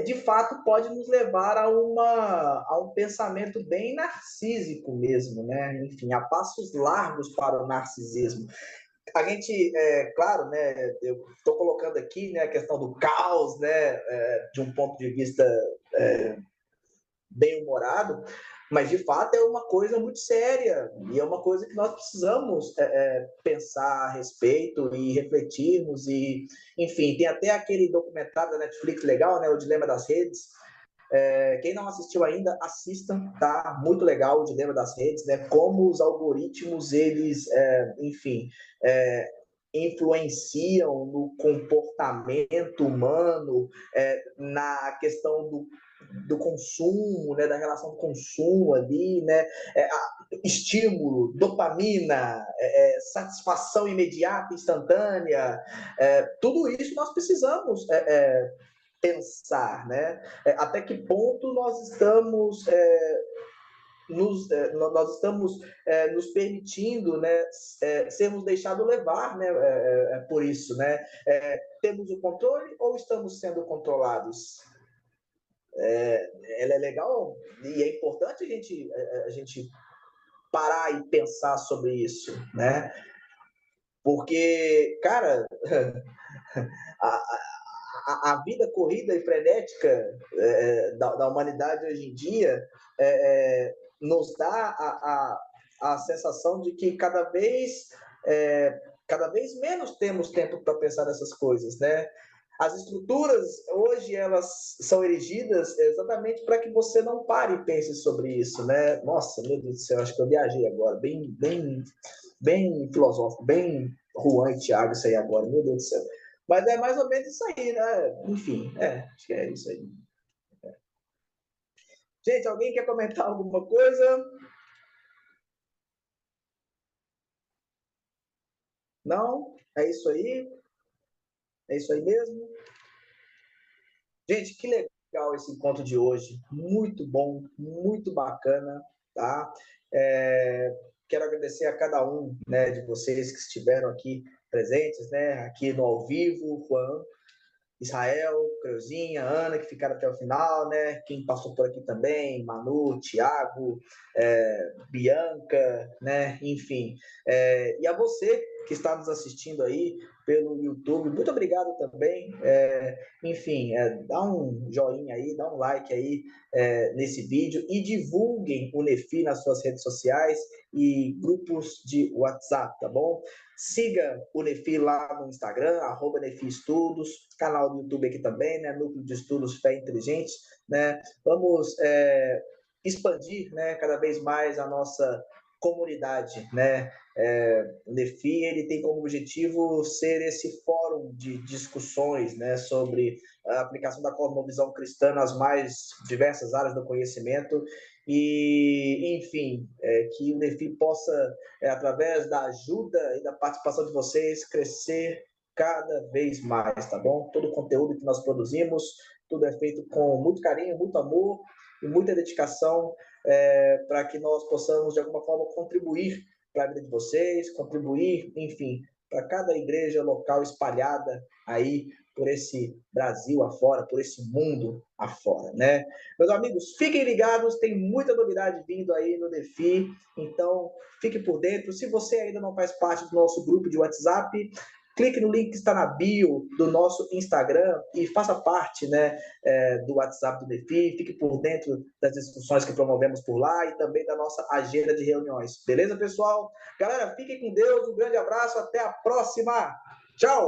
de fato pode nos levar a um pensamento bem narcísico mesmo, né? Enfim, a passos largos para o narcisismo. A gente, claro, né, eu estou colocando aqui, né, a questão do caos, né, de um ponto de vista bem humorado, mas de fato é uma coisa muito séria e é uma coisa que nós precisamos pensar a respeito e refletirmos e, enfim, tem até aquele documentário da Netflix legal, né, O Dilema das Redes. Quem não assistiu ainda, assistam, tá? Muito legal o Dilema das Redes, né? Como os algoritmos, eles, enfim, influenciam no comportamento humano, na questão do consumo, né, da relação do consumo ali, né, estímulo, dopamina, satisfação imediata, instantânea, tudo isso nós precisamos pensar, né, até que ponto nós estamos nos permitindo, né, sermos deixados levar, né, por isso, né, temos o controle ou estamos sendo controlados? Ela é legal e é importante a gente parar e pensar sobre isso, né? Porque, cara, a vida corrida e frenética da humanidade hoje em dia nos dá a sensação de que cada vez menos temos tempo para pensar nessas coisas, né? As estruturas, hoje, elas são erigidas exatamente para que você não pare e pense sobre isso, né? Nossa, meu Deus do céu, acho que eu viajei agora, bem filosófico, bem Juan e Thiago isso aí agora, meu Deus do céu. Mas é mais ou menos isso aí, né? Enfim, acho que é isso aí. Gente, alguém quer comentar alguma coisa? Não? É isso aí? É isso aí mesmo? Gente, que legal esse encontro de hoje. Muito bom, muito bacana, tá? Quero agradecer a cada um, né, de vocês que estiveram aqui presentes, né, aqui no ao vivo, Juan. Israel, Creuzinha, Ana, que ficaram até o final, né? Quem passou por aqui também, Manu, Thiago, Bianca, né? Enfim. E a você que está nos assistindo aí pelo YouTube, muito obrigado também. Enfim, dá um joinha aí, dá um like aí nesse vídeo e divulguem o Nefi nas suas redes sociais e grupos de WhatsApp, tá bom? Siga o Nefi lá no Instagram, @NefiEstudos, canal do YouTube aqui também, né? Núcleo de Estudos Fé Inteligente, né? Vamos expandir, né, cada vez mais a nossa comunidade, né? O Nefi, ele tem como objetivo ser esse fórum de discussões, né, sobre a aplicação da cosmovisão cristã nas mais diversas áreas do conhecimento e, enfim, que o Nefi possa, através da ajuda e da participação de vocês, crescer cada vez mais, tá bom? Todo o conteúdo que nós produzimos, tudo é feito com muito carinho, muito amor e muita dedicação para que nós possamos, de alguma forma, contribuir para a vida de vocês, contribuir, enfim, para cada igreja local espalhada aí por esse Brasil afora, por esse mundo afora, né? Meus amigos, fiquem ligados, tem muita novidade vindo aí no Nefi, então fique por dentro. Se você ainda não faz parte do nosso grupo de WhatsApp, clique no link que está na bio do nosso Instagram e faça parte, né, do WhatsApp do Nefi, fique por dentro das discussões que promovemos por lá e também da nossa agenda de reuniões. Beleza, pessoal? Galera, fiquem com Deus, um grande abraço, até a próxima. Tchau!